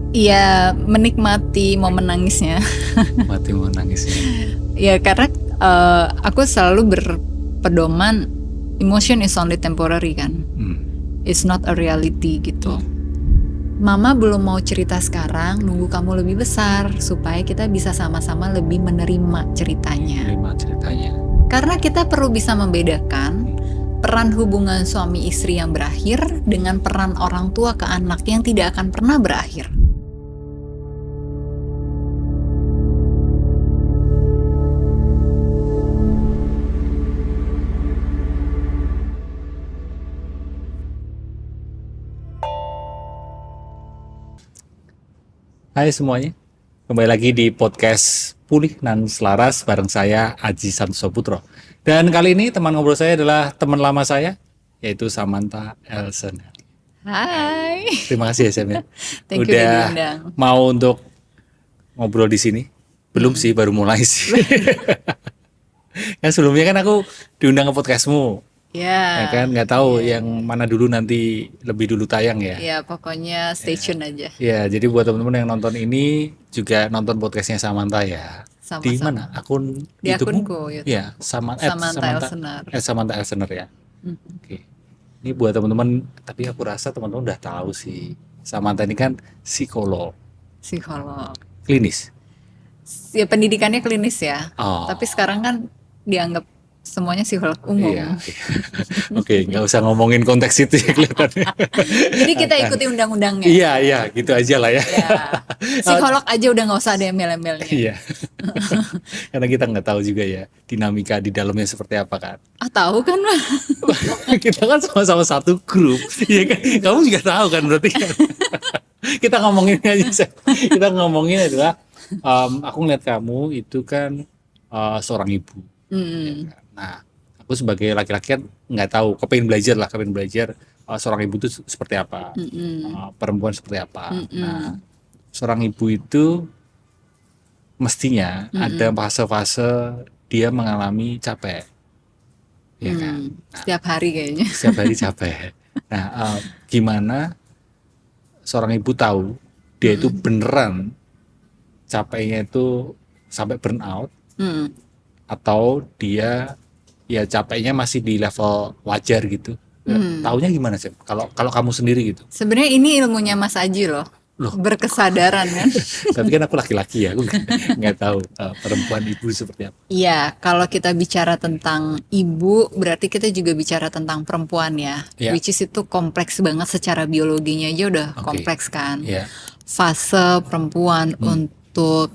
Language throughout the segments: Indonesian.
Iya, menikmati momen nangisnya. Mati mau nangisnya. Ya karena aku selalu berpedoman emotion is only temporary kan. It's not a reality gitu. Mama belum mau cerita sekarang, nunggu kamu lebih besar supaya kita bisa sama-sama lebih menerima ceritanya. Karena kita perlu bisa membedakan peran hubungan suami istri yang berakhir dengan peran orang tua ke anak yang tidak akan pernah berakhir. Hai semuanya, kembali lagi di podcast Pulih dan Selaras bareng saya Aji Santoso Putro. Dan kali ini teman ngobrol saya adalah teman lama saya, yaitu Samantha Elsen. Hai. Terima kasih ya Sam ya. Thank you udah diundang. mau untuk ngobrol di sini. Belum sih, baru mulai sih. Kan sebelumnya kan aku diundang ke podcastmu. Ya kan, nggak tahu yang mana dulu nanti lebih dulu tayang ya. Ya pokoknya stay tune aja. Ya, jadi buat teman-teman yang nonton ini juga nonton podcastnya Samantha ya. Sama-sama. Di mana? Akun Di YouTube-mu? akunku YouTube. Ya, Samantha Elsener. Samantha Elsener ya. Oke. Ini buat teman-teman, tapi aku rasa teman-teman udah tahu sih. Samantha ini kan psikolog Psikolog. klinis. Ya pendidikannya klinis ya. Oh. Tapi sekarang kan dianggap semuanya psikolog umum. Iya. Oke, nggak usah ngomongin konteks itu ya kelihatannya. Jadi kita ikuti undang-undangnya. Iya, gitu aja lah ya. Ya. Psikolog aja udah nggak usah ada embel-embelnya. Iya. Karena kita nggak tahu juga ya dinamika di dalamnya seperti apa kan. Tahu kan? Kita kan sama-sama satu grup, ya kan? Kamu juga tahu kan berarti kan? Kita ngomongin aja. Kita ngomongin adalah, aku ngeliat kamu itu kan seorang ibu. Ya kan? Nah, aku sebagai laki-laki kan nggak tahu, kepengen belajar seorang ibu itu seperti apa, perempuan seperti apa. Nah, seorang ibu itu mestinya ada fase-fase dia mengalami capek, ya kan? Nah, Setiap hari kayaknya. setiap hari capek. Nah, gimana seorang ibu tahu dia itu beneran capeknya itu sampai burnout, atau dia ya capeknya masih di level wajar gitu. Taunya gimana sih? Kalau kamu sendiri gitu. Sebenarnya ini ilmunya Mas Aji loh. Berkesadaran kan. Tapi kan aku laki-laki ya, aku nggak tahu perempuan ibu seperti apa. Iya, kalau kita bicara tentang ibu, berarti kita juga bicara tentang perempuan ya. Yeah. Which is itu kompleks banget secara biologinya aja udah kompleks kan. Yeah. Fase perempuan untuk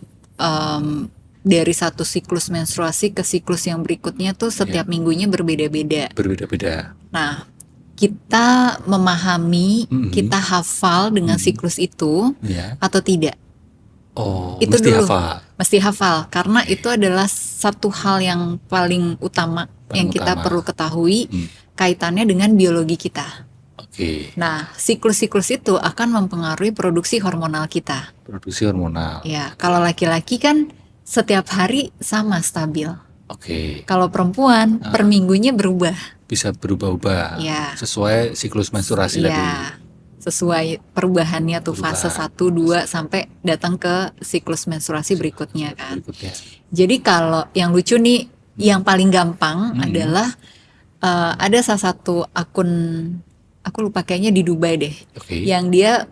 dari satu siklus menstruasi ke siklus yang berikutnya tuh setiap minggunya berbeda-beda. Berbeda-beda. Nah, kita memahami, kita hafal dengan siklus itu atau tidak? Oh, Itu mesti dulu. hafal. Mesti hafal, karena itu adalah satu hal yang paling utama yang kita perlu ketahui kaitannya dengan biologi kita. Oke. Nah, siklus-siklus itu akan mempengaruhi produksi hormonal kita. Produksi hormonal. Ya, kalau laki-laki kan setiap hari sama stabil. Oke. Kalau perempuan per minggunya berubah. Bisa berubah-ubah. Ya. Sesuai siklus menstruasi tadi. Ya, sesuai perubahannya tuh fase 1, 2 sampai datang ke siklus menstruasi berikutnya kan. Jadi kalau yang lucu nih, yang paling gampang adalah ada salah satu akun, aku lupa kayaknya di Dubai deh, yang dia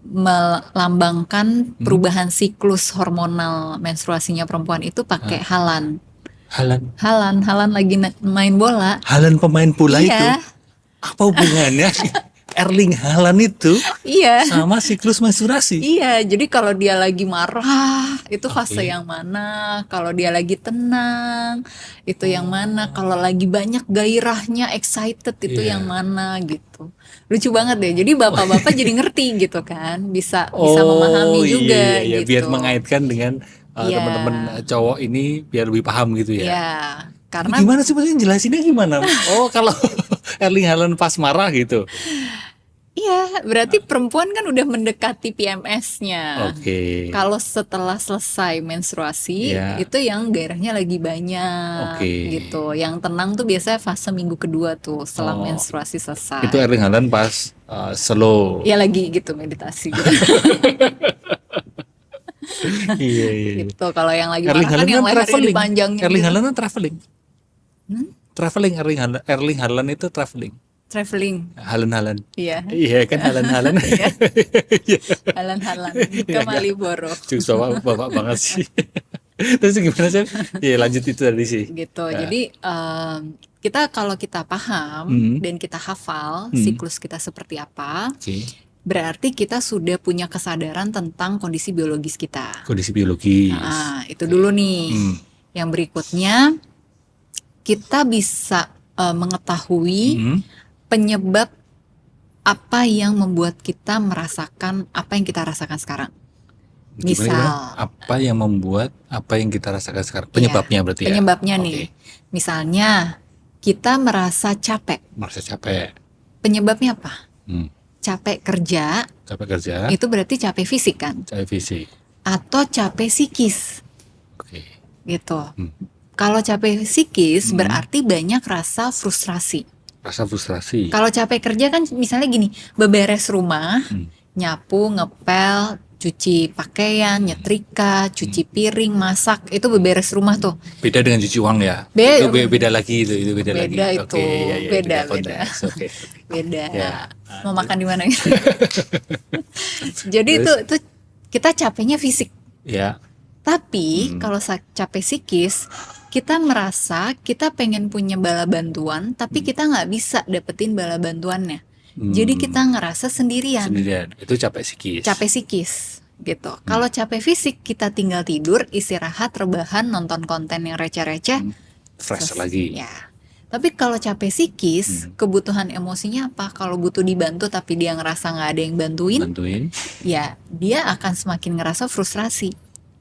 melambangkan perubahan siklus hormonal menstruasinya perempuan itu pakai Halan lagi main bola. Halan pemain bola Iya. itu? Apa hubungannya? Erling Haaland itu sama siklus menstruasi? Iya, jadi kalau dia lagi marah itu fase yang mana, kalau dia lagi tenang itu yang mana, kalau lagi banyak gairahnya, excited itu yang mana gitu. Lucu banget deh, jadi bapak-bapak jadi ngerti gitu kan, bisa memahami juga gitu. Biar mengaitkan dengan teman-teman cowok ini biar lebih paham gitu ya. Iya, karena gimana sih maksudnya jelasinnya gimana? Oh, kalau Erling Haaland pas marah gitu. Iya, berarti perempuan kan udah mendekati PMS-nya. Oke. Kalau setelah selesai menstruasi, Ya. itu yang gairahnya lagi banyak Oke. gitu. Yang tenang tuh biasanya fase minggu kedua tuh setelah Oh, menstruasi itu selesai. Erling Haaland pas slow. Ya lagi gitu meditasi gitu. Iya, iya. Gitu. Kalau yang lagi Erling marah kan Haaland yang kan lehernya traveling. dipanjangin Erling gitu. Haaland kan traveling. Traveling Erling Haaland itu traveling. Traveling. Haaland. Iya. Iya kan Haaland. Iya. Iya. Halan-halan ke Iya, Maliboro. Cuk, bapak banget sih. Terus gimana sih? Ya lanjut itu tadi sih. Gitu. Ya. Jadi kalau kita paham dan kita hafal siklus kita seperti apa, Oke. berarti kita sudah punya kesadaran tentang kondisi biologis kita. Kondisi biologis. Nah, itu dulu nih. Yang berikutnya kita bisa mengetahui penyebab apa yang membuat kita merasakan apa yang kita rasakan sekarang. Misal, apa yang membuat apa yang kita rasakan sekarang? Penyebabnya berarti ya? penyebabnya Oke. nih. Misalnya, kita merasa capek. Merasa capek. Penyebabnya apa? Hmm. Capek kerja, Capek kerja. itu berarti capek fisik kan? Capek fisik. Atau capek psikis, Oke. gitu. Kalau capek psikis berarti banyak rasa frustrasi. Rasa frustrasi. Kalau capek kerja kan misalnya gini, beberes rumah, nyapu, ngepel, cuci pakaian, nyetrika, cuci piring, masak, itu beberes rumah tuh. Beda dengan cuci uang ya? Itu beda lagi itu beda lagi. Beda itu. Oke, iya, iya, Beda. konteks. Oke. Beda. Ya. Mau makan di mana gitu. Jadi itu kita capeknya fisik. Ya. Tapi kalau capek psikis, kita merasa kita pengen punya bala bantuan, tapi kita nggak bisa dapetin bala bantuannya. Jadi kita ngerasa sendirian. Itu capek psikis. Capek psikis gitu. Kalau capek fisik, kita tinggal tidur, istirahat, rebahan, nonton konten yang receh-receh, Fresh lagi. Ya. Tapi kalau capek psikis, kebutuhan emosinya apa? Kalau butuh dibantu tapi dia ngerasa nggak ada yang bantuin, ya dia akan semakin ngerasa frustrasi.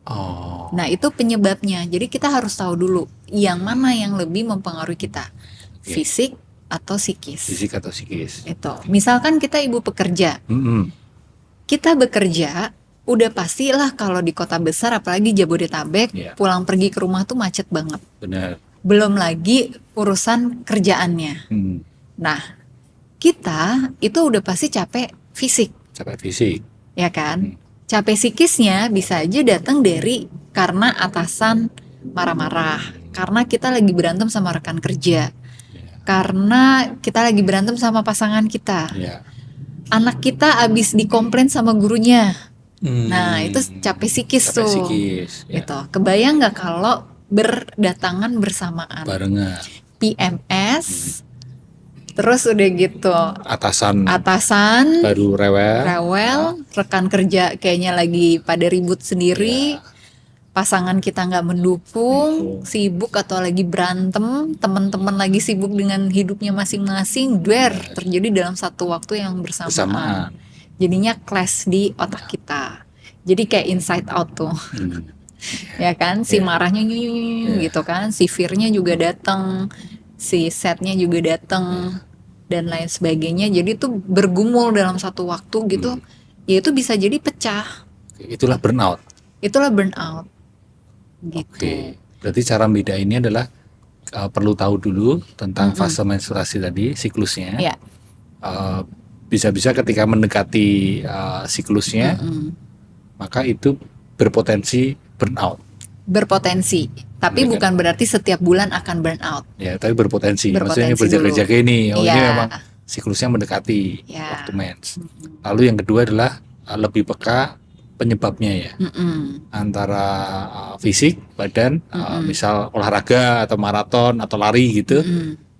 Oh. Nah itu penyebabnya. Jadi kita harus tahu dulu yang mana yang lebih mempengaruhi kita, fisik atau psikis. Fisik atau psikis. Itu. Misalkan kita ibu pekerja, kita bekerja, udah pastilah kalau di kota besar, apalagi Jabodetabek, pulang pergi ke rumah tuh macet banget. Benar. Belum lagi urusan kerjaannya. Nah, kita itu udah pasti capek fisik. Capek fisik. Ya kan? Capek psikisnya bisa aja datang dari karena atasan marah-marah, karena kita lagi berantem sama rekan kerja, karena kita lagi berantem sama pasangan kita, anak kita abis dikomplain sama gurunya. Nah, itu capek psikis tuh. Gitu. Kebayang nggak kalau berdatangan bersamaan? Barengan. PMS, terus udah gitu atasan baru rewel, rekan kerja kayaknya lagi pada ribut sendiri, pasangan kita nggak mendukung, sibuk atau lagi berantem, teman-teman lagi sibuk dengan hidupnya masing-masing, terjadi dalam satu waktu yang bersamaan. Jadinya clash di otak kita. Jadi kayak inside out tuh. Ya kan, si marahnya gitu kan, si fear-nya juga datang, si sad-nya juga datang, dan lain sebagainya. Jadi itu bergumul dalam satu waktu gitu. Ya itu bisa jadi pecah. Itulah burnout. Gitu. Oke. Berarti cara bedainnya adalah perlu tahu dulu tentang fase menstruasi tadi, siklusnya. Ya. Bisa-bisa ketika mendekati siklusnya, maka itu berpotensi burnout. Berpotensi, tapi bukan berarti setiap bulan akan burnout. Ya, tapi berpotensi. Maksudnya berjaga-jaga ini, ini memang siklusnya mendekati waktu mens. Lalu yang kedua adalah lebih peka penyebabnya ya, antara fisik, badan, misal olahraga atau maraton atau lari gitu,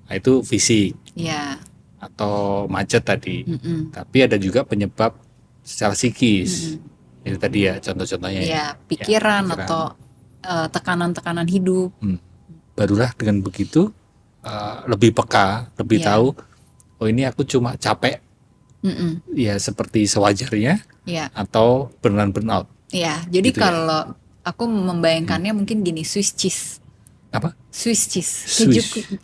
nah itu fisik. Atau macet tadi. Tapi ada juga penyebab secara psikis. Itu tadi ya contoh-contohnya ya. Pikiran atau tekanan-tekanan hidup. Barulah dengan begitu lebih peka, lebih tahu. Oh ini aku cuma capek. Ya seperti sewajarnya. Atau beneran burnout. Ya, jadi gitu kalau aku membayangkannya mungkin gini, Swiss cheese. Apa? Swiss cheese.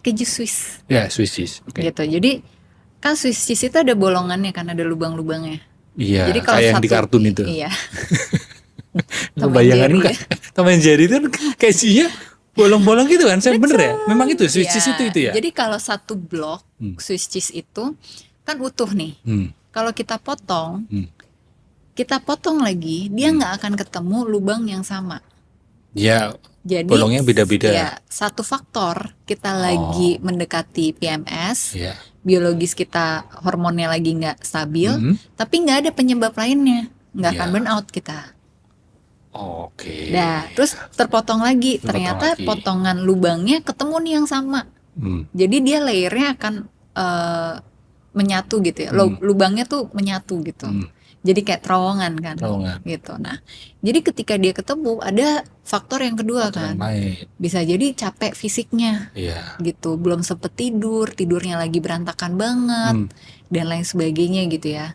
Keju Swiss. Ya, Swiss cheese. Gitu. Jadi Kan Swiss cheese itu ada bolongannya kan, ada lubang-lubangnya. Iya, Jadi kalau kayak yang di satu- kartun itu. Iya. Bayanganku Jerry, kan Tom and Jerry itu kan kejunya bolong-bolong gitu kan, saya bener ya? Memang itu Swiss cheese Iya. itu ya? Jadi kalau satu blok Swiss cheese itu kan utuh nih. Hmm, Kalau kita potong, hmm. lagi, dia nggak akan ketemu lubang yang sama. Ya, Jadi bolongnya beda-beda. Ya, satu faktor kita lagi mendekati PMS, Ya. biologis kita hormonnya lagi nggak stabil, Mhm. tapi nggak ada penyebab lainnya, nggak akan Ya. burnout kita. Oke. Nah, terus terpotong lagi, Terpotong ternyata lagi. potongan lubangnya ketemu nih yang sama. Hmm. Jadi dia layernya akan menyatu gitu ya, lubangnya tuh menyatu gitu. Hmm. Jadi kayak terowongan kan, Terowongan. gitu. Nah, jadi ketika dia ketemu ada faktor yang kedua Yang kan, lain. bisa jadi capek fisiknya Iya. gitu, belum sempet tidur, tidurnya lagi berantakan banget Hmm. dan lain sebagainya gitu ya.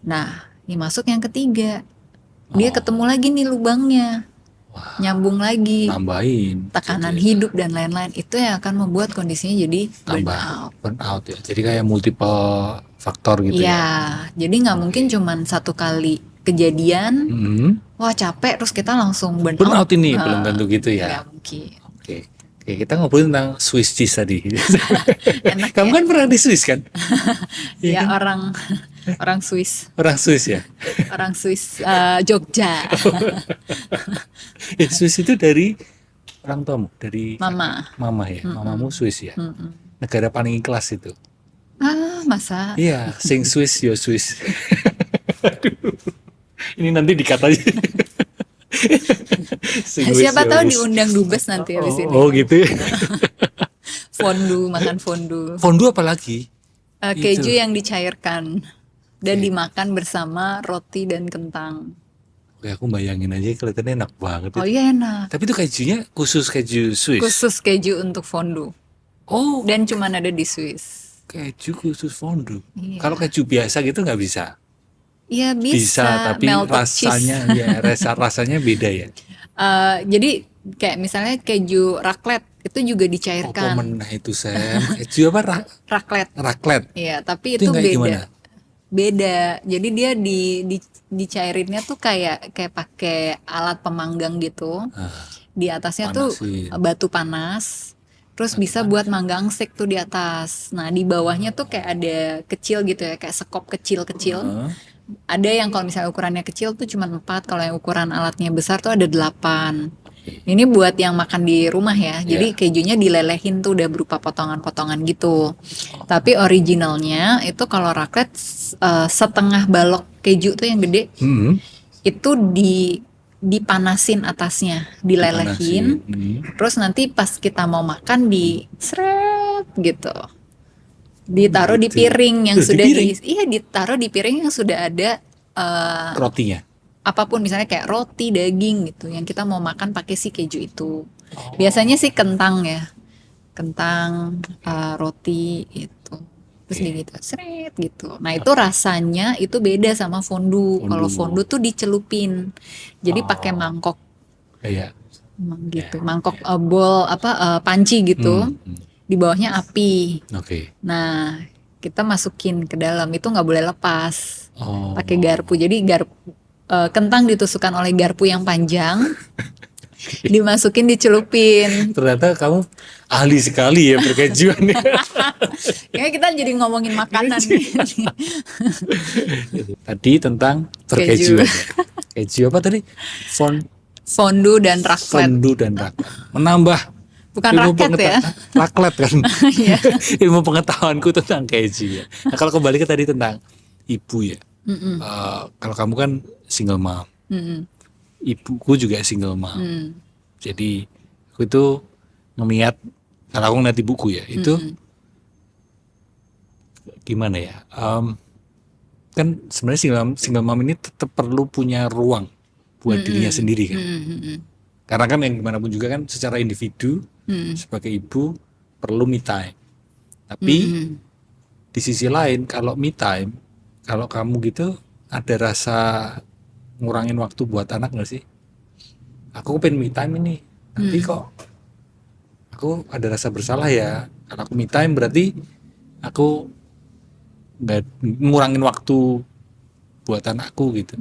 Nah, ini masuk yang ketiga, dia ketemu lagi nih lubangnya, Wah, nyambung lagi, nambahin tekanan jadi hidup dan lain-lain, itu yang akan membuat kondisinya jadi tambah burnout. burnout ya. Jadi kayak multiple faktor gitu ya. Ya, jadi nggak mungkin cuman satu kali kejadian, Hmm. wah capek terus kita langsung burnout. Burnout ini Nah, belum tentu gitu ya. nggak mungkin. Oke. Oke, kita ngobrolin tentang Swiss cheese tadi. Enak Kamu ya? kan pernah di Swiss kan? Iya Ya kan? orang Swiss, Orang Swiss ya. orang Swiss Jogja, Swiss itu dari orang tuamu, dari mama. mama ya. Mamamu Swiss ya. Mm-mm. Negara paling ikhlas itu. Masa? Iya, sing Swiss yo Swiss. Aduh. Ini nanti dikat aja. Sing Swiss, Siapa yo tahu Swiss. diundang dubes nanti di sini. Oh gitu ya. Fondue, makan fondue. Fondue apa lagi? Keju Itu. yang dicairkan dan dimakan bersama roti dan kentang. Oke, aku bayangin aja kelihatannya enak banget. Oh itu. iya enak. Tapi itu kejunya khusus keju Swiss. Khusus keju untuk fondue Oh, dan cuman ada di Swiss. keju khusus fondue. Iya. Kalau keju biasa gitu nggak bisa. Iya bisa, Tapi melted rasanya cheese. ya rasanya beda ya. Jadi kayak misalnya keju raclette itu juga Apa dicairkan. menah itu Sam? Keju apa Raclette. raclette? Iya, tapi Itu itu kayak beda. gimana? Beda. Jadi dia dicairinnya tuh kayak pakai alat pemanggang gitu. Ah, Di atasnya tuh panasin. batu panas. Terus bisa buat manggang steak tuh di atas. Nah, di bawahnya tuh kayak ada kecil gitu ya, kayak sekop kecil-kecil. Ah, Ada yang kalau misalnya ukurannya kecil tuh cuma 4, kalau yang ukuran alatnya besar tuh ada 8. Ini buat yang makan di rumah ya. Jadi kejunya dilelehin tuh udah berupa potongan-potongan gitu. Tapi originalnya itu kalau raclette setengah balok keju tuh yang gede hmm, itu dipanasin atasnya, dilelehin. dipanasin. Hmm. Terus nanti pas kita mau makan di seret gitu. Ditaruh di Gitu. piring yang Di sudah piring? ditaruh di piring yang sudah ada Rotinya. apapun, misalnya kayak roti, daging gitu yang kita mau makan pakai si keju itu. Biasanya sih kentang ya. Kentang, roti itu. Terus gitu, seret gitu. Nah, itu rasanya itu beda sama fondue. Kalau fondue tuh dicelupin. Jadi pakai mangkok Kayak gitu. Mangkok bowl panci gitu. Di bawahnya api. oke. Nah, kita masukin ke dalam itu nggak boleh lepas. Oh. Pakai garpu. Jadi kentang ditusukkan oleh garpu yang panjang, dimasukin, dicelupin. Ternyata kamu ahli sekali ya berkejuan ya. Kayaknya kita jadi ngomongin makanan nih. Tadi tentang perkejuan. Keju apa tadi? Fondue dan raclette. Fondue dan raclette. Menambah Bukan ilmu raket ya. Raclette kan. Iya. Ilmu pengetahuanku tentang keju ya. Nah, kalau kembali ke tadi tentang ibu ya. Kalau kamu kan single mom. Ibuku juga single mom. Jadi aku itu ngeliat, kalau aku ngeliat ibuku ya, itu gimana ya? Kan sebenarnya single mom ini tetap perlu punya ruang buat dirinya sendiri kan. Karena kan yang gimana pun juga kan secara individu sebagai ibu perlu me time. Tapi di sisi lain kalau me time, kalau kamu gitu ada rasa ngurangin waktu buat anak nggak sih? Aku pengen me time ini, tapi kok aku ada rasa bersalah ya. Kalau aku me time berarti aku ngurangin waktu buat anakku gitu.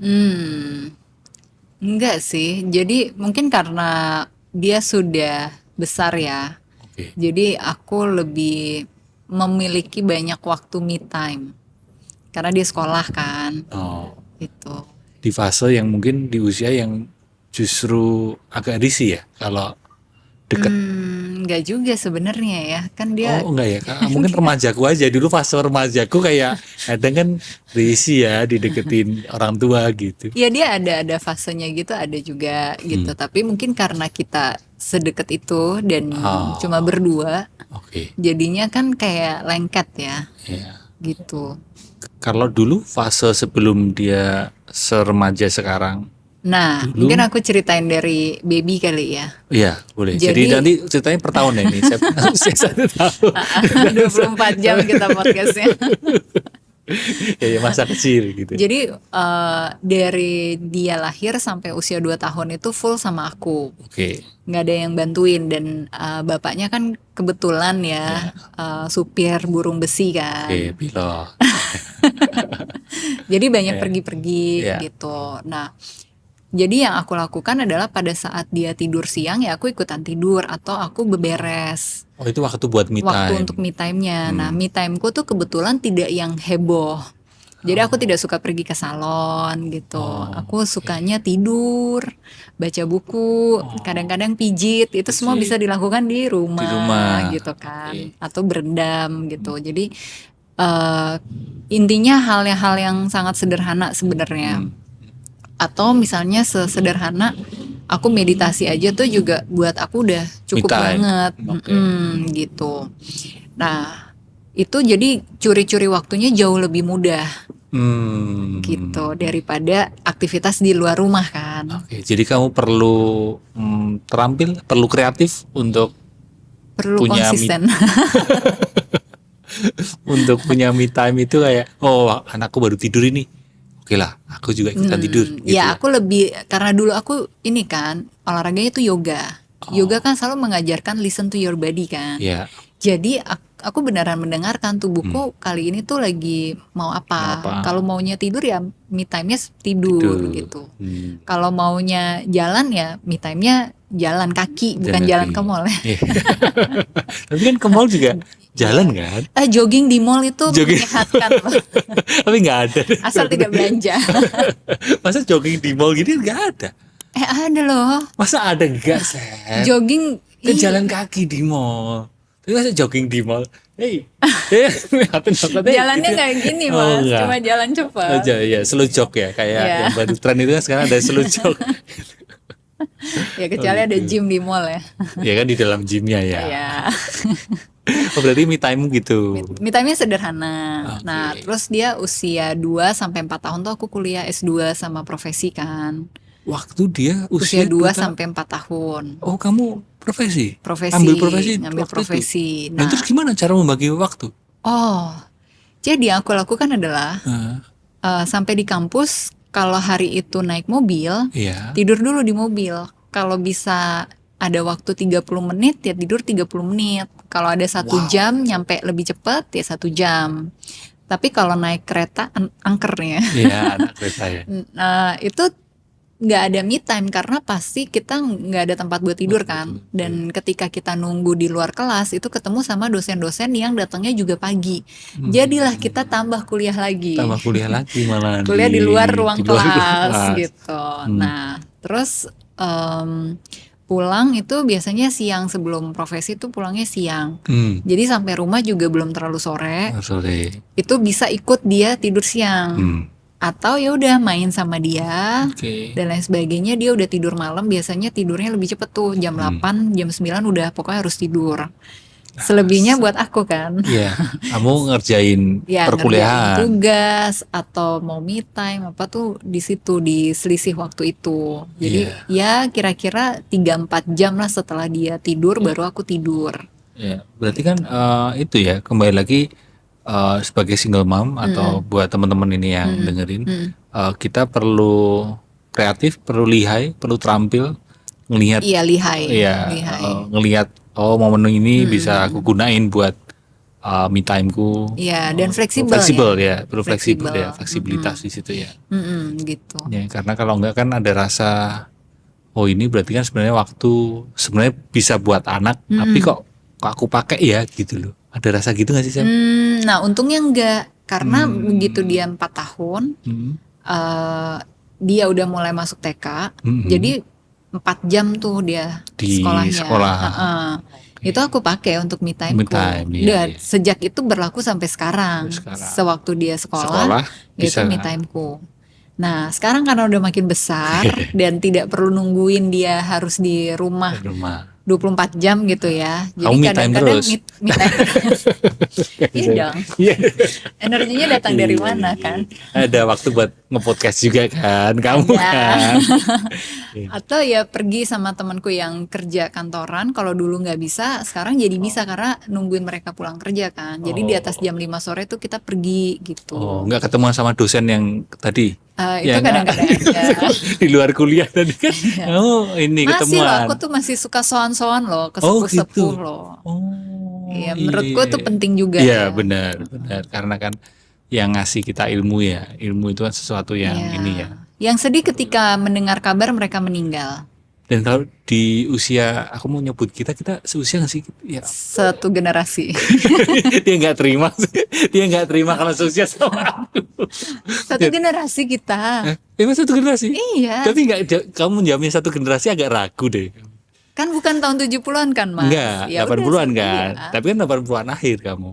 Enggak sih. Jadi mungkin karena dia sudah besar ya. Oke. Jadi aku lebih memiliki banyak waktu me time. Karena dia sekolah kan. Oh, Gitu. di fase yang mungkin di usia yang justru agak risih ya kalau deket. Enggak juga sebenarnya ya. Kan dia Oh enggak ya, mungkin remajaku aja dulu, fase remajaku kayak kadang kan risih ya dideketin orang tua gitu. ya dia ada fasenya gitu, ada juga gitu. Tapi mungkin karena kita sedekat itu dan Oh. cuma berdua, Oke. jadinya kan kayak lengket ya Ya. gitu. Kalau dulu fase sebelum dia seremaja sekarang, Nah, dulu mungkin aku ceritain dari baby kali ya. iya boleh. Jadi Jadi- nanti ceritanya per tahun ya ini. Saya usia 1 tahun. 24 jam kita podcastnya. Ya masa kecil gitu. Jadi dari dia lahir sampai usia 2 tahun itu full sama aku. Oke. Nggak ada yang bantuin. Dan bapaknya kan kebetulan ya supir burung besi kan. Oke, pilot. Jadi banyak pergi-pergi Iya. gitu. Nah, jadi yang aku lakukan adalah pada saat dia tidur siang ya aku ikutan tidur atau aku beberes. Oh, itu waktu buat me Waktu time. untuk me time-nya. Nah, me time-ku tuh kebetulan tidak yang heboh. Jadi aku tidak suka pergi ke salon gitu. Aku sukanya tidur, baca buku, kadang-kadang pijit. Itu semua bisa dilakukan di rumah, Di rumah. gitu kan. Atau berendam gitu. Jadi intinya hal yang sangat sederhana sebenarnya. Atau misalnya sesederhana aku meditasi aja tuh juga buat aku udah cukup Me time. banget. Oke. Gitu. Nah, itu jadi curi-curi waktunya jauh lebih mudah gitu daripada aktivitas di luar rumah kan. Oke, jadi kamu perlu terampil, perlu kreatif untuk Perlu punya konsisten. untuk punya me time itu kayak, oh anakku baru tidur ini, oke lah, aku juga ikutan tidur. Gitu Ya aku lebih, karena dulu aku ini kan olahraganya itu yoga. Yoga kan selalu mengajarkan listen to your body kan. Ya, Jadi aku beneran mendengarkan tubuhku kali ini tuh lagi mau apa. Kalau maunya tidur ya me time-nya tidur gitu. Kalau maunya jalan ya me time-nya jalan kaki, bukan jalan ke mall ya. Iya. Tapi kan ke mall juga jalan kan? Jogging di mall itu Jogging. menyehatkan loh. Tapi nggak ada. Asal tidak belanja. Masa jogging di mall gini nggak ada? Ada loh. Masa ada nggak, Seth? Jogging Kan jalan kaki di mall. Tapi masa jogging di mall? Hey, jalannya nggak gini mas, cuma jalan cepat. Aja ya, slow jog ya, kayak yang baru tren itu kan sekarang ada slow jog. Ya kecuali ada gym di mall ya. Ya kan di dalam gymnya ya. Ya. Oh, berarti me time gitu. Me time-nya sederhana. Nah, terus dia usia 2 sampai 4 tahun tuh aku kuliah S2 sama profesi kan. Waktu dia Usia 2 sampai 4 tahun. Oh, kamu profesi? Profesi. Ambil profesi. Ngambil waktu profesi. Itu. Nah, terus gimana cara membagi waktu? Oh, jadi yang aku lakukan adalah sampai di kampus, kalau hari itu naik mobil, Iya. tidur dulu di mobil. Kalau bisa ada waktu 30 menit, ya tidur 30 menit. Kalau ada 1 jam, nyampe lebih cepat, ya 1 jam. Tapi kalau naik kereta, angkernya. Iya, anak kereta ya. Nah, itu nggak ada me time karena pasti kita nggak ada tempat buat tidur kan. Dan ketika kita nunggu di luar kelas itu ketemu sama dosen-dosen yang datangnya juga pagi. Jadilah kita tambah kuliah lagi. Tambah kuliah lagi malah. Kuliah di luar ruang di luar kelas kelas. gitu. Nah, terus pulang itu biasanya siang, sebelum profesi itu pulangnya siang. Jadi sampai rumah juga belum terlalu sore. Sore. Itu bisa ikut dia tidur siang. Atau ya udah main sama dia dan lain sebagainya. Dia udah tidur malam, biasanya tidurnya lebih cepet tuh jam 8, jam 9 udah pokoknya harus tidur. Selebihnya buat aku kan. Iya, kamu ngerjain Ya, perkuliahan. ngerjain tugas atau mau me time apa tuh di situ, di selisih waktu itu. Jadi ya kira-kira 3-4 jam lah setelah dia tidur baru aku tidur. Ya, berarti kan itu ya, kembali lagi sebagai single mom atau buat teman-teman ini yang dengerin, kita perlu kreatif, perlu lihai, perlu terampil, ngelihat. Iya, lihai. Iya, ngelihat momen ini bisa aku gunain buat me time-ku. Iya, dan fleksibel ya, perlu fleksibel ya, fleksibilitas di situ ya. Gitu. Ya, karena kalau enggak kan ada rasa, oh ini berarti kan sebenarnya waktu sebenarnya bisa buat anak, tapi kok aku pakai ya gitu loh. Ada rasa gitu nggak sih, Sam? Nah, untungnya enggak, karena begitu dia 4 tahun, dia udah mulai masuk TK, jadi 4 jam tuh dia di sekolahnya. Sekolah. Itu aku pakai untuk me time-ku. Dan sejak itu berlaku sampai sekarang. Sewaktu dia sekolah itu me time-ku. Nah, sekarang karena udah makin besar dan tidak perlu nungguin dia harus di rumah 24 jam gitu ya. Jadi kadang-kadang me time terus. Iya dong. Energinya datang dari mana kan? Ada waktu buat nge-podcast juga kan, kamu kan. Atau ya pergi sama temanku yang kerja kantoran, kalau dulu nggak bisa, sekarang jadi bisa karena nungguin mereka pulang kerja kan. Jadi di atas jam 5 sore tuh kita pergi gitu. Nggak ketemuan sama dosen yang tadi? Itu kadang-kadang aja. Di luar kuliah tadi kan. Ini masih ketemuan. Loh, aku tuh masih suka soan-soan loh, ke sepuh-sepuh loh. Iya, menurutku tuh penting juga. Iya, benar. Karena kan yang ngasih kita ilmu ya. Ilmu itu kan sesuatu yang ini ya. Yang sedih ketika mendengar kabar mereka meninggal. Dan kalau di usia, aku mau nyebut kita seusia nggak sih? Ya. Satu generasi. Dia nggak terima kalau seusia sama aku. Satu generasi kita. Emang satu generasi? Iya. Tapi kamu menjawabnya satu generasi agak ragu deh. Kan bukan tahun 70-an kan, Mas? Enggak, ya 80-an kan. Iya. Tapi kan 80-an akhir kamu.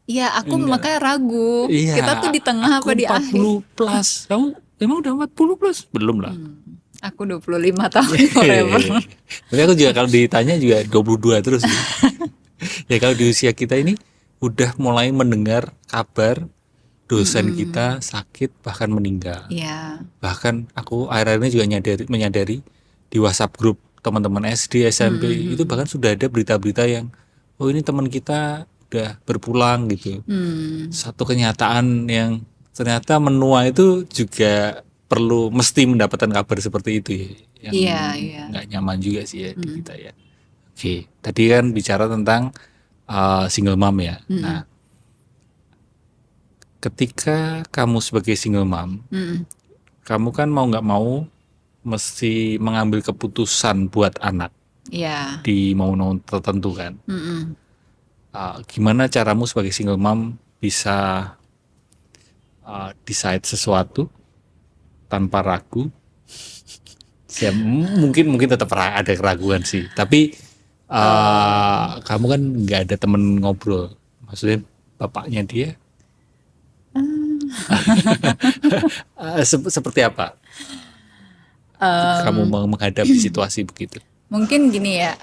Iya, aku makanya ragu. Iya, kita tuh di tengah apa di akhir? 40 plus. Kamu emang udah 40 plus? Belum lah. Aku 25 tahun forever. Tapi aku juga kalau ditanya juga 22 terus. Ya kalau di usia kita ini udah mulai mendengar kabar dosen kita sakit bahkan meninggal. Iya. Bahkan aku akhir-akhir ini juga menyadari di WhatsApp grup teman-teman SD, SMP itu bahkan sudah ada berita-berita yang ini teman kita udah berpulang gitu. Satu kenyataan yang ternyata menua itu juga perlu mesti mendapatkan kabar seperti itu ya. Yang nggak nyaman juga sih ya di kita ya. Oke, tadi kan bicara tentang single mom ya. Nah, ketika kamu sebagai single mom, kamu kan mau nggak mau mesti mengambil keputusan buat anak di momen tertentu kan. Gimana caramu sebagai single mom bisa decide sesuatu tanpa ragu? Ya, mungkin tetap ada keraguan sih. Tapi kamu kan nggak ada temen ngobrol. Maksudnya bapaknya dia seperti apa? Kamu menghadapi situasi begitu? Mungkin gini ya,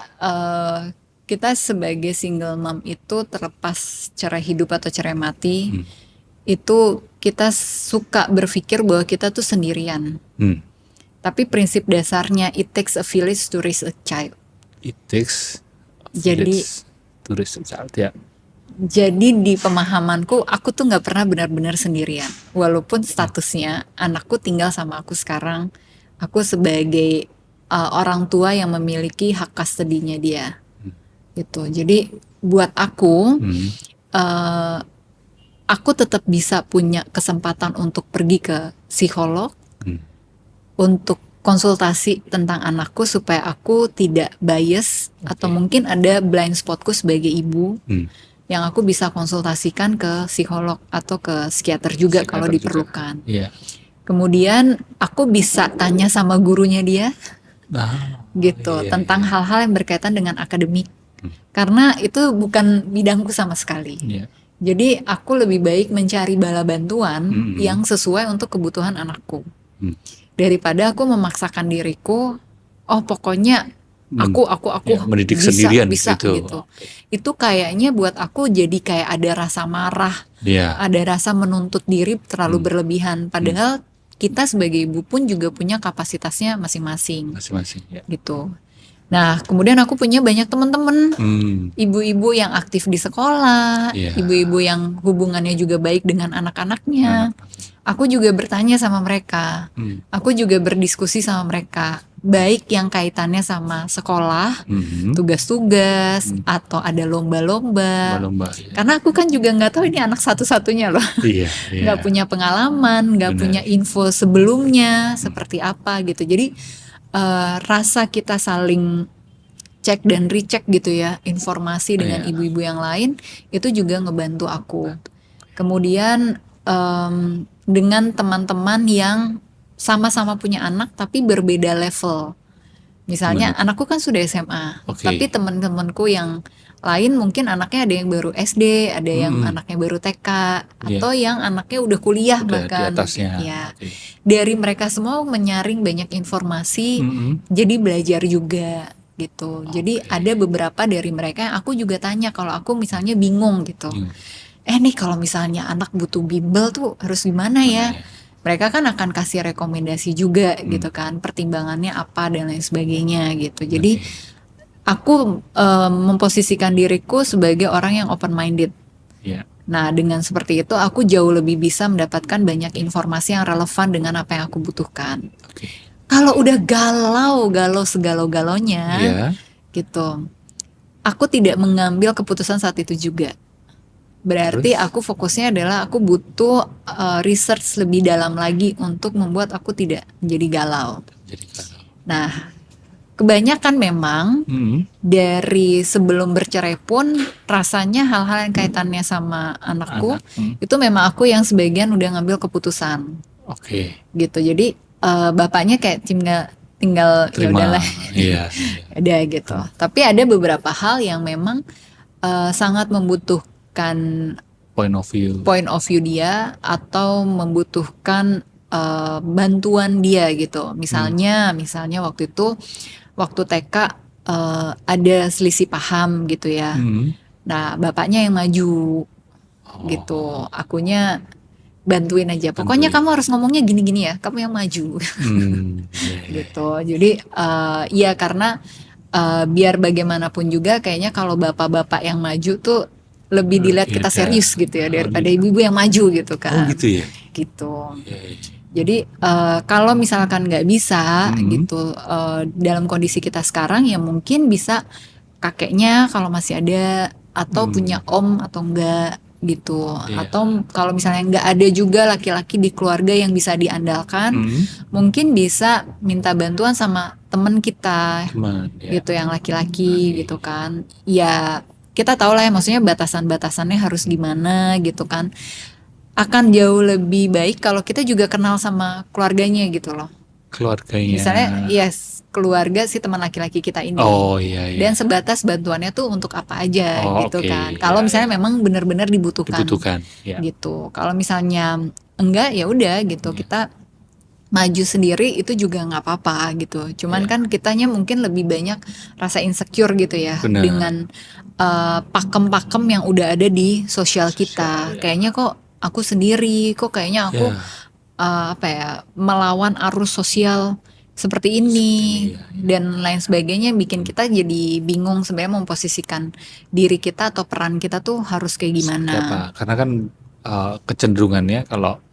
kita sebagai single mom itu terlepas cerai hidup atau cerai mati, itu kita suka berpikir bahwa kita tuh sendirian. Tapi prinsip dasarnya it takes a village to raise a child. It takes a village to raise a child ya. Jadi di pemahamanku aku tuh nggak pernah benar-benar sendirian. Walaupun statusnya anakku tinggal sama aku sekarang, aku sebagai orang tua yang memiliki hak custody-nya dia. Gitu. Jadi buat aku aku tetap bisa punya kesempatan untuk pergi ke psikolog, untuk konsultasi tentang anakku supaya aku tidak bias atau mungkin ada blind spotku sebagai ibu yang aku bisa konsultasikan ke psikolog atau ke psikiater juga kalau diperlukan. Kemudian aku bisa tanya sama gurunya dia, gitu tentang hal-hal yang berkaitan dengan akademik, karena itu bukan bidangku sama sekali. Jadi aku lebih baik mencari bala bantuan yang sesuai untuk kebutuhan anakku. Daripada aku memaksakan diriku, pokoknya aku mendidik sendirian gitu. Itu kayaknya buat aku jadi kayak ada rasa marah, ada rasa menuntut diri terlalu berlebihan. Padahal kita sebagai ibu pun juga punya kapasitasnya masing-masing. Gitu. Nah, kemudian aku punya banyak teman-teman, ibu-ibu yang aktif di sekolah, ibu-ibu yang hubungannya juga baik dengan anak-anaknya. Aku juga bertanya sama mereka. Aku juga berdiskusi sama mereka. Baik yang kaitannya sama sekolah, tugas-tugas, atau ada lomba-lomba. Ya. Karena aku kan juga nggak tahu ini anak satu-satunya loh. Iya, Nggak punya pengalaman, nggak punya info sebelumnya seperti apa gitu. Jadi rasa kita saling cek dan recheck gitu ya informasi dengan ibu-ibu yang lain itu juga ngebantu aku. Kemudian dengan teman-teman yang sama-sama punya anak tapi berbeda level. Misalnya anakku kan sudah SMA, tapi teman-temanku yang lain mungkin anaknya ada yang baru SD, ada yang anaknya baru TK, atau yang anaknya udah kuliah bahkan. Di atasnya. Ya. Dari mereka semua menyaring banyak informasi, jadi belajar juga gitu. Jadi ada beberapa dari mereka yang aku juga tanya kalau aku misalnya bingung gitu. Nih kalau misalnya anak butuh bimbel tuh harus gimana ya? Mereka kan akan kasih rekomendasi juga gitu kan, pertimbangannya apa dan lain sebagainya gitu. Jadi aku memposisikan diriku sebagai orang yang open minded. Nah dengan seperti itu aku jauh lebih bisa mendapatkan banyak informasi yang relevan dengan apa yang aku butuhkan. Kalau udah galau segalau-galaunya gitu, aku tidak mengambil keputusan saat itu juga. Berarti aku fokusnya adalah aku butuh research lebih dalam lagi untuk membuat aku tidak menjadi galau. Nah, kebanyakan memang dari sebelum bercerai pun rasanya hal-hal yang kaitannya sama anakku itu memang aku yang sebagian udah ngambil keputusan. Gitu. Jadi bapaknya kayak tinggal ya udahlah. Ada gitu. Tapi ada beberapa hal yang memang sangat membutuhkan point of view dia atau membutuhkan bantuan dia gitu. Misalnya waktu itu waktu TK ada selisih paham gitu ya. Nah, bapaknya yang maju gitu. Akunya bantuin aja. Pokoknya kamu harus ngomongnya gini-gini ya. Kamu yang maju. Gitu. Jadi ya karena biar bagaimanapun juga kayaknya kalau bapak-bapak yang maju tuh lebih dilihat kita serius gitu ya daripada ibu-ibu yang maju gitu kan. Gitu ya. Gitu. Jadi kalau misalkan nggak bisa gitu dalam kondisi kita sekarang ya mungkin bisa kakeknya kalau masih ada atau punya om atau enggak gitu. Atau kalau misalnya nggak ada juga laki-laki di keluarga yang bisa diandalkan, mungkin bisa minta bantuan sama temen kita gitu yang laki-laki gitu kan. Ya kita tahu lah ya maksudnya batasan-batasannya harus gimana gitu kan. Akan jauh lebih baik kalau kita juga kenal sama keluarganya gitu loh. Misalnya keluarga si teman laki-laki kita ini. Dan sebatas bantuannya tuh untuk apa aja gitu kan. Kalau misalnya memang benar-benar dibutuhkan. Gitu. Kalau misalnya enggak ya udah gitu kita maju sendiri itu juga nggak apa-apa gitu. Cuman kan kitanya mungkin lebih banyak rasa insecure gitu ya dengan pakem-pakem yang udah ada di sosial kita. Kayaknya kok aku sendiri, kok kayaknya aku melawan arus sosial seperti ini dan lain sebagainya, bikin kita jadi bingung sebenarnya memposisikan diri kita atau peran kita tuh harus kayak gimana. Karena kan kecenderungannya kalau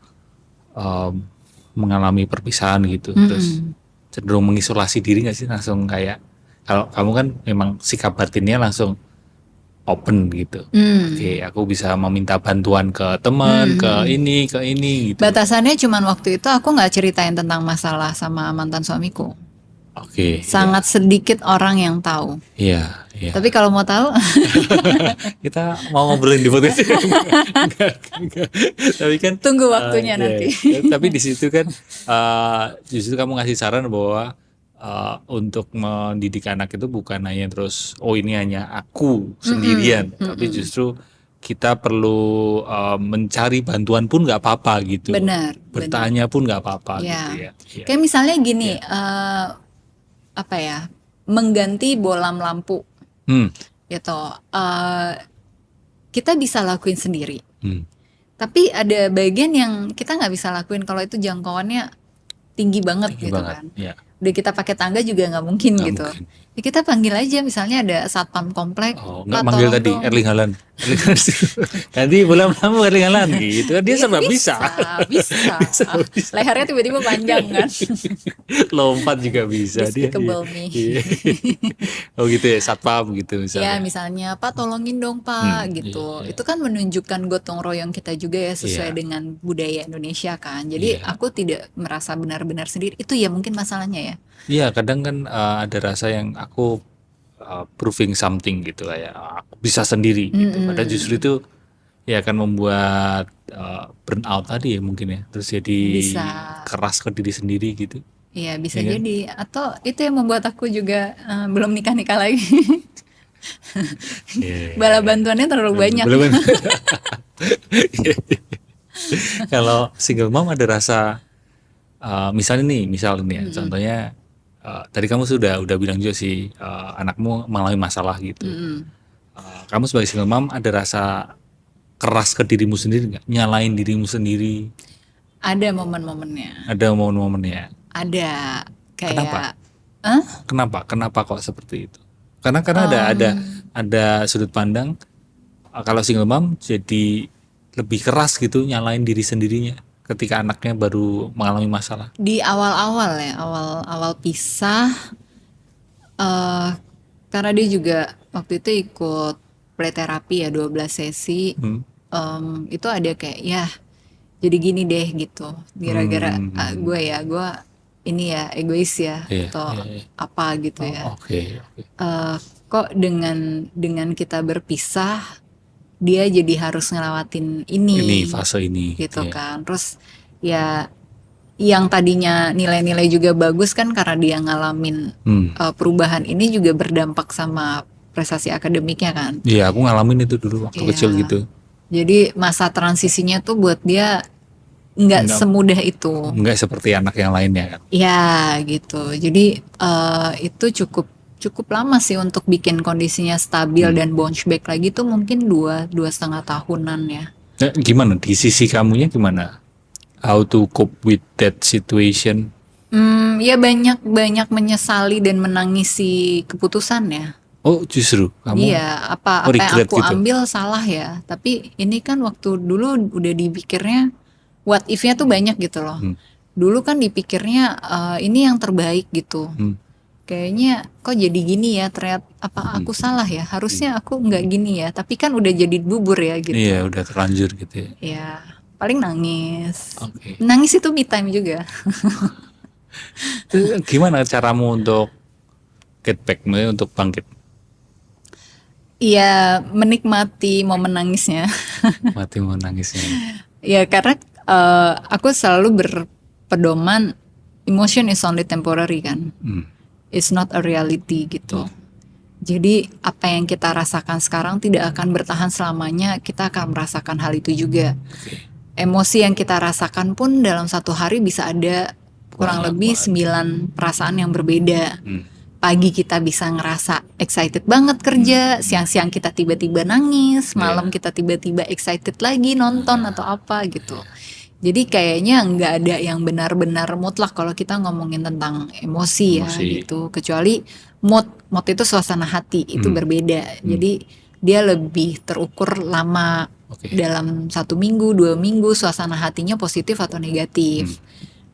mengalami perpisahan gitu, terus cenderung mengisolasi diri nggak sih, langsung kayak kalau kamu kan memang sikap batinnya langsung open gitu. Aku bisa meminta bantuan ke teman, ke ini gitu. Batasannya cuman waktu itu aku nggak ceritain tentang masalah sama mantan suamiku. Sangat sedikit orang yang tahu. Tapi kalau mau tahu, kita mau ngobrolin di podcast. Tapi kan tunggu waktunya nanti. Tapi di situ kan justru kamu ngasih saran bahwa untuk mendidik anak itu bukan hanya terus ini hanya aku sendirian, tapi justru kita perlu mencari bantuan pun nggak apa-apa gitu. Bertanya pun nggak apa-apa gitu ya. Kayak misalnya gini, mengganti bolam lampu gitu. Kita bisa lakuin sendiri. Tapi ada bagian yang kita nggak bisa lakuin kalau itu jangkauannya tinggi banget kan. udah kita pakai tangga juga nggak mungkin Nggak gitu. mungkin. Ya kita panggil aja, misalnya ada satpam komplek, Oh, nggak Pak manggil tolong tadi dong. Erling Haaland. Erling Haaland. Nanti bola kamu Erling Haaland gitu. Dia Iya, serba bisa. bisa. Bisa. Lehernya tiba-tiba panjang kan. Lompat juga bisa dia. Despicable Me. Iya. Oh gitu ya, satpam gitu Ya misalnya. misalnya, Pak tolongin dong Pak gitu. Iya. Itu kan menunjukkan gotong royong kita juga ya, sesuai Iya. dengan budaya Indonesia kan. Jadi Iya. aku tidak merasa benar-benar sendiri. Itu ya mungkin masalahnya ya. Iya, kadang kan ada rasa yang aku proving something gitu, kayak aku bisa sendiri gitu. Padahal justru itu ya akan membuat burnout tadi ya mungkin ya. Terus jadi Bisa. keras ke diri sendiri gitu. Iya bisa Iya kan? jadi. Atau itu yang membuat aku juga belum nikah-nikah lagi. Iya. Bala bantuannya terlalu banyak. Belum. Kalau single mom ada rasa misalnya nih, ya, contohnya tadi kamu udah bilang juga sih anakmu mengalami masalah gitu. Kamu sebagai single mom ada rasa keras ke dirimu sendiri nggak? Nyalain dirimu sendiri? Ada momen-momennya. Ada momen-momennya. Ada kayak Kenapa? Kenapa kok seperti itu? Karena ada sudut pandang kalau single mom jadi lebih keras gitu nyalain diri sendirinya ketika anaknya baru mengalami masalah. di awal-awal ya, awal pisah, karena dia juga waktu itu ikut play terapi ya 12 sesi. Itu ada kayak ya jadi gini deh gitu, gara-gara gue ini ya egois ya, Iya, atau iya. apa gitu ya. Oke. Kok dengan kita berpisah dia jadi harus ngelewatin Ini fase ini gitu ya. kan. Terus ya yang tadinya nilai-nilai juga bagus kan karena dia ngalamin perubahan ini juga berdampak sama prestasi akademiknya kan. Iya, aku ngalamin itu dulu waktu Iya. kecil gitu. Jadi masa transisinya tuh buat dia nggak semudah itu. Nggak seperti anak yang lainnya kan. Ya gitu. Jadi itu cukup lama sih untuk bikin kondisinya stabil dan bounce back lagi tuh mungkin 2,5 tahunan ya. Nah, gimana di sisi kamunya gimana? How to cope with that situation? Ya banyak menyesali dan menangisi keputusan ya. Oh justru kamu Iya, apa yang regret aku gitu? ambil salah ya. Tapi ini kan waktu dulu udah dipikirnya what if-nya tuh banyak gitu loh. Dulu kan dipikirnya ini yang terbaik gitu. Kayaknya kok jadi gini ya, ternyata apa aku salah ya? Harusnya aku nggak gini ya. Tapi kan udah jadi bubur ya gitu. Iya udah terlanjur gitu ya. Ya, paling nangis. Oke. Nangis itu me time juga. Terus gimana caramu untuk get back, maksudnya untuk bangkit? Iya, menikmati momen nangisnya. Mati mau nangisnya. Ya karena aku selalu berpedoman emotion is only temporary kan. It's not a reality gitu. Jadi apa yang kita rasakan sekarang tidak akan bertahan selamanya. Kita akan merasakan hal itu juga. Emosi yang kita rasakan pun dalam satu hari bisa ada kurang lebih 9 perasaan yang berbeda. Pagi kita bisa ngerasa excited banget kerja, siang-siang kita tiba-tiba nangis, malam kita tiba-tiba excited lagi nonton atau apa gitu. Jadi kayaknya nggak ada yang benar-benar mutlak kalau kita ngomongin tentang emosi ya gitu. Kecuali mood itu suasana hati itu berbeda. Jadi dia lebih terukur lama dalam 1 minggu, 2 minggu suasana hatinya positif atau negatif.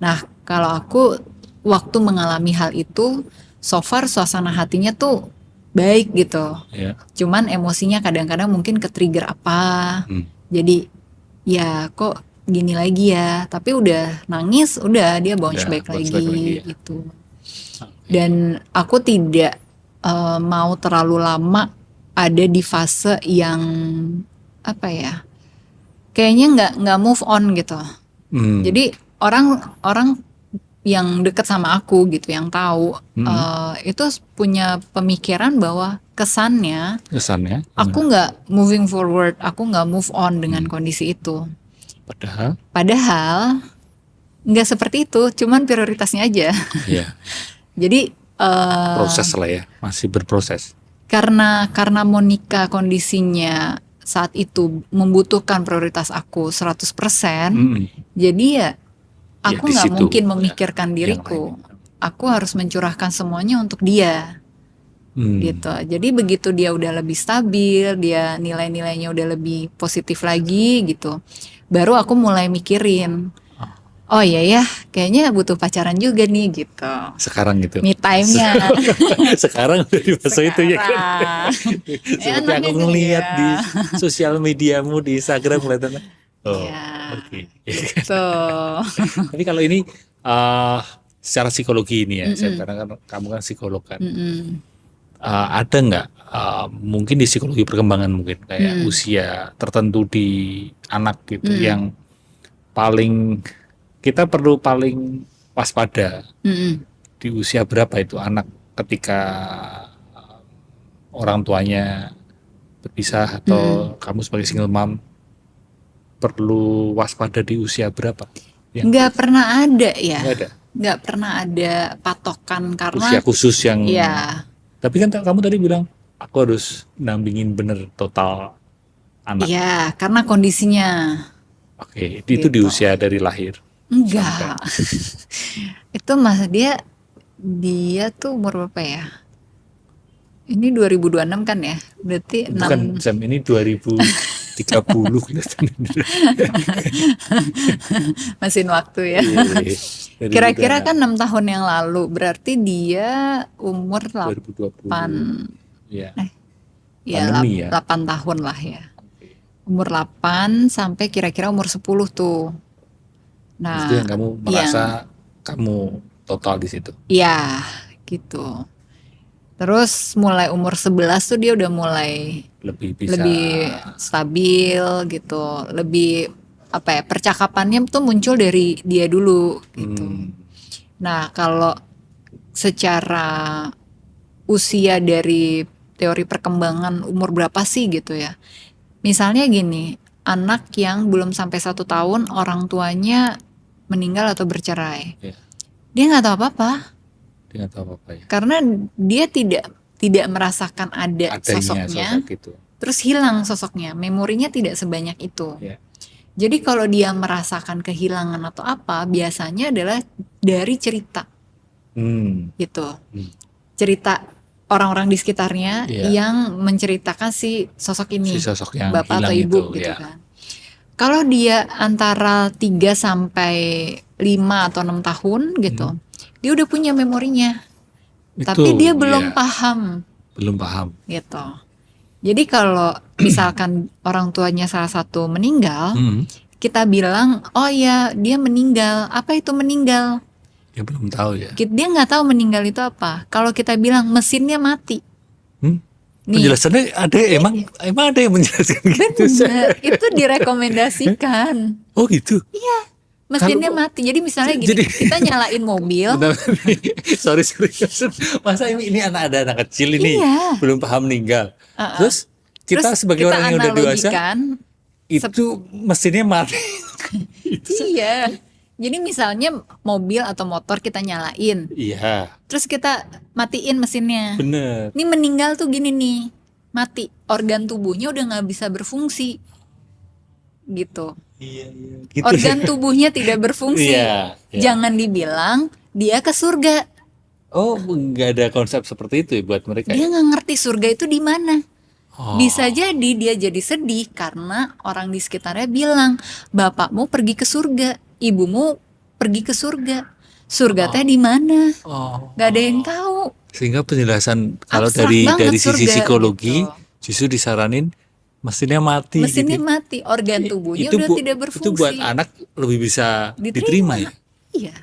Nah kalau aku waktu mengalami hal itu, so far suasana hatinya tuh baik gitu. Cuman emosinya kadang-kadang mungkin ke-trigger apa. Jadi ya kok gini lagi ya, tapi udah nangis, udah dia bounce back lagi gitu. Dan aku tidak mau terlalu lama ada di fase yang apa ya, kayaknya nggak move on gitu. Jadi orang yang deket sama aku gitu, yang tahu itu punya pemikiran bahwa kesannya aku nggak moving forward, aku nggak move on dengan kondisi itu. Padahal nggak seperti itu, cuman prioritasnya aja. Jadi proses lah ya, masih berproses. Karena mau nikah kondisinya saat itu membutuhkan prioritas aku 100%. Jadi ya aku nggak mungkin memikirkan diriku. aku harus mencurahkan semuanya untuk dia. Gitu. Jadi begitu dia udah lebih stabil, dia nilai-nilainya udah lebih positif lagi gitu, baru aku mulai mikirin, oh iya ya, kayaknya butuh pacaran juga nih gitu. Sekarang gitu. Me time-nya. Sekarang udah di masa itu ya kan. Seperti Enaknya aku ngelihat gitu di ya. sosial mediamu di Instagram kelihatan. Oh, Ya, oke. gitu. Tapi kalau ini secara psikologi ini ya, Mm-mm. karena kan kamu kan psikolog kan. Mm-mm. Ada nggak mungkin di psikologi perkembangan mungkin kayak usia tertentu di anak gitu yang paling kita perlu paling waspada Mm-mm. di usia berapa itu anak ketika orang tuanya berpisah atau kamu sebagai single mom perlu waspada di usia berapa? Nggak pernah ada ya, Nggak ada nggak pernah ada patokan karena usia khusus yang. ya, Tapi kan kamu tadi bilang aku harus nampingin bener total anak. ya karena kondisinya. Oke, itu di Gitu. usia dari lahir. Enggak. Itu masa dia tuh umur berapa ya? Ini 2026 kan ya? Berarti Bukan 6 Sam, ini 2030 mesin waktu ya. Dari Kira-kira kan 6 tahun yang lalu, berarti dia umur 2020. 8 Ya. ya Pandemi ya. 8 tahun lah ya. Umur 8 sampai kira-kira umur 10 tuh. Nah, Itu yang kamu merasa kamu total di situ. ya gitu. Terus mulai umur 11 tuh dia udah mulai Lebih bisa. lebih stabil gitu, lebih apa ya, percakapannya tuh muncul dari dia dulu gitu. Nah, kalau secara usia dari teori perkembangan umur berapa sih gitu ya? Misalnya gini, anak yang belum sampai 1 tahun orang tuanya meninggal atau bercerai, Ya, dia nggak tahu apa-apa dia nggak tahu apa-apa ya. karena dia tidak merasakan ada Adanya sosoknya, sosok itu. terus hilang sosoknya, memorinya tidak sebanyak itu. Ya. Jadi kalau dia merasakan kehilangan atau apa, biasanya adalah dari cerita gitu. Cerita orang-orang di sekitarnya Iya. yang menceritakan si sosok ini, Si sosok yang bapak atau hilang ibu itu, gitu ya. kan. Kalau dia antara 3 sampai 5 atau 6 tahun gitu, dia udah punya memorinya. Tapi Itu, dia belum ya, paham belum paham. gitu. Jadi kalau misalkan orang tuanya salah satu meninggal, kita bilang, oh ya dia meninggal. Apa itu meninggal? Dia belum tahu ya. Dia nggak tahu meninggal itu apa. Kalau kita bilang mesinnya mati, nih, Penjelasannya ada emang ada yang menjelaskan gitu. bener, itu direkomendasikan. Oh gitu. Mesinnya Kalau- mati. Jadi misalnya gini, Jadi- kita nyalain mobil, Bentar, sorry. Masa ini ada anak kecil ini Iya. belum paham meninggal. Terus kita sebagai kita orang yang udah dewasa analogikan, itu mesinnya mati. iya. Jadi misalnya mobil atau motor kita nyalain, Iya, terus kita matiin mesinnya. bener. Ini meninggal tuh gini nih, mati. Organ tubuhnya udah nggak bisa berfungsi, gitu. Iya. Gitu. Organ tubuhnya tidak berfungsi. Iya, iya. Jangan dibilang dia ke surga. Oh, nggak ada konsep seperti itu ya buat mereka. Dia Ya? nggak ngerti surga itu di mana. Oh, Bisa jadi dia jadi sedih karena orang di sekitarnya bilang, bapakmu pergi ke surga, ibumu pergi ke surga. Surga teh di mana? oh. Gak ada yang tahu. Sehingga penjelasan kalau Abstrak dari banget sisi surga, psikologi gitu. justru disaranin mesinnya mati. Mesinnya gitu. mati, organ tubuhnya udah tidak berfungsi. Itu buat anak lebih bisa diterima ya. Iya.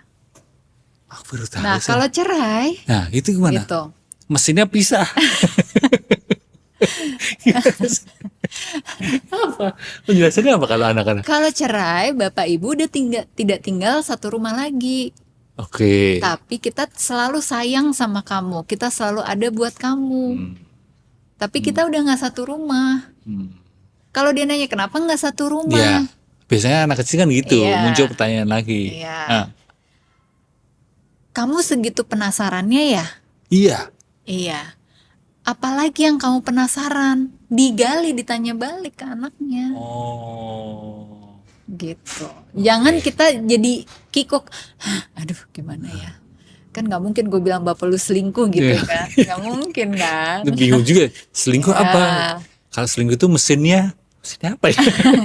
Aku baru tahu. Nah, Sam. kalau cerai, Nah, itu gimana? gitu. Mesinnya pisah. Apa? Penjelasannya apa kalau anak-anak? Kalau cerai, bapak ibu udah tidak tinggal satu rumah lagi. Oke. Tapi kita selalu sayang sama kamu, kita selalu ada buat kamu. Tapi kita udah nggak satu rumah. Kalau dia nanya kenapa nggak satu rumah? Ya, biasanya anak kecil kan gitu, Iya. muncul pertanyaan lagi. Iya. Nah, Kamu segitu penasarannya ya? iya. Iya. Apalagi yang kamu penasaran? Digali, ditanya balik ke anaknya. Oh. Gitu. Jangan kita jadi kikuk. "Hah, aduh gimana ya? kan nggak mungkin gue bilang bapak lu selingkuh gitu kan, nggak mungkin kan. Bingung juga, selingkuh Ya. apa? Kalau selingkuh itu mesinnya apa ya?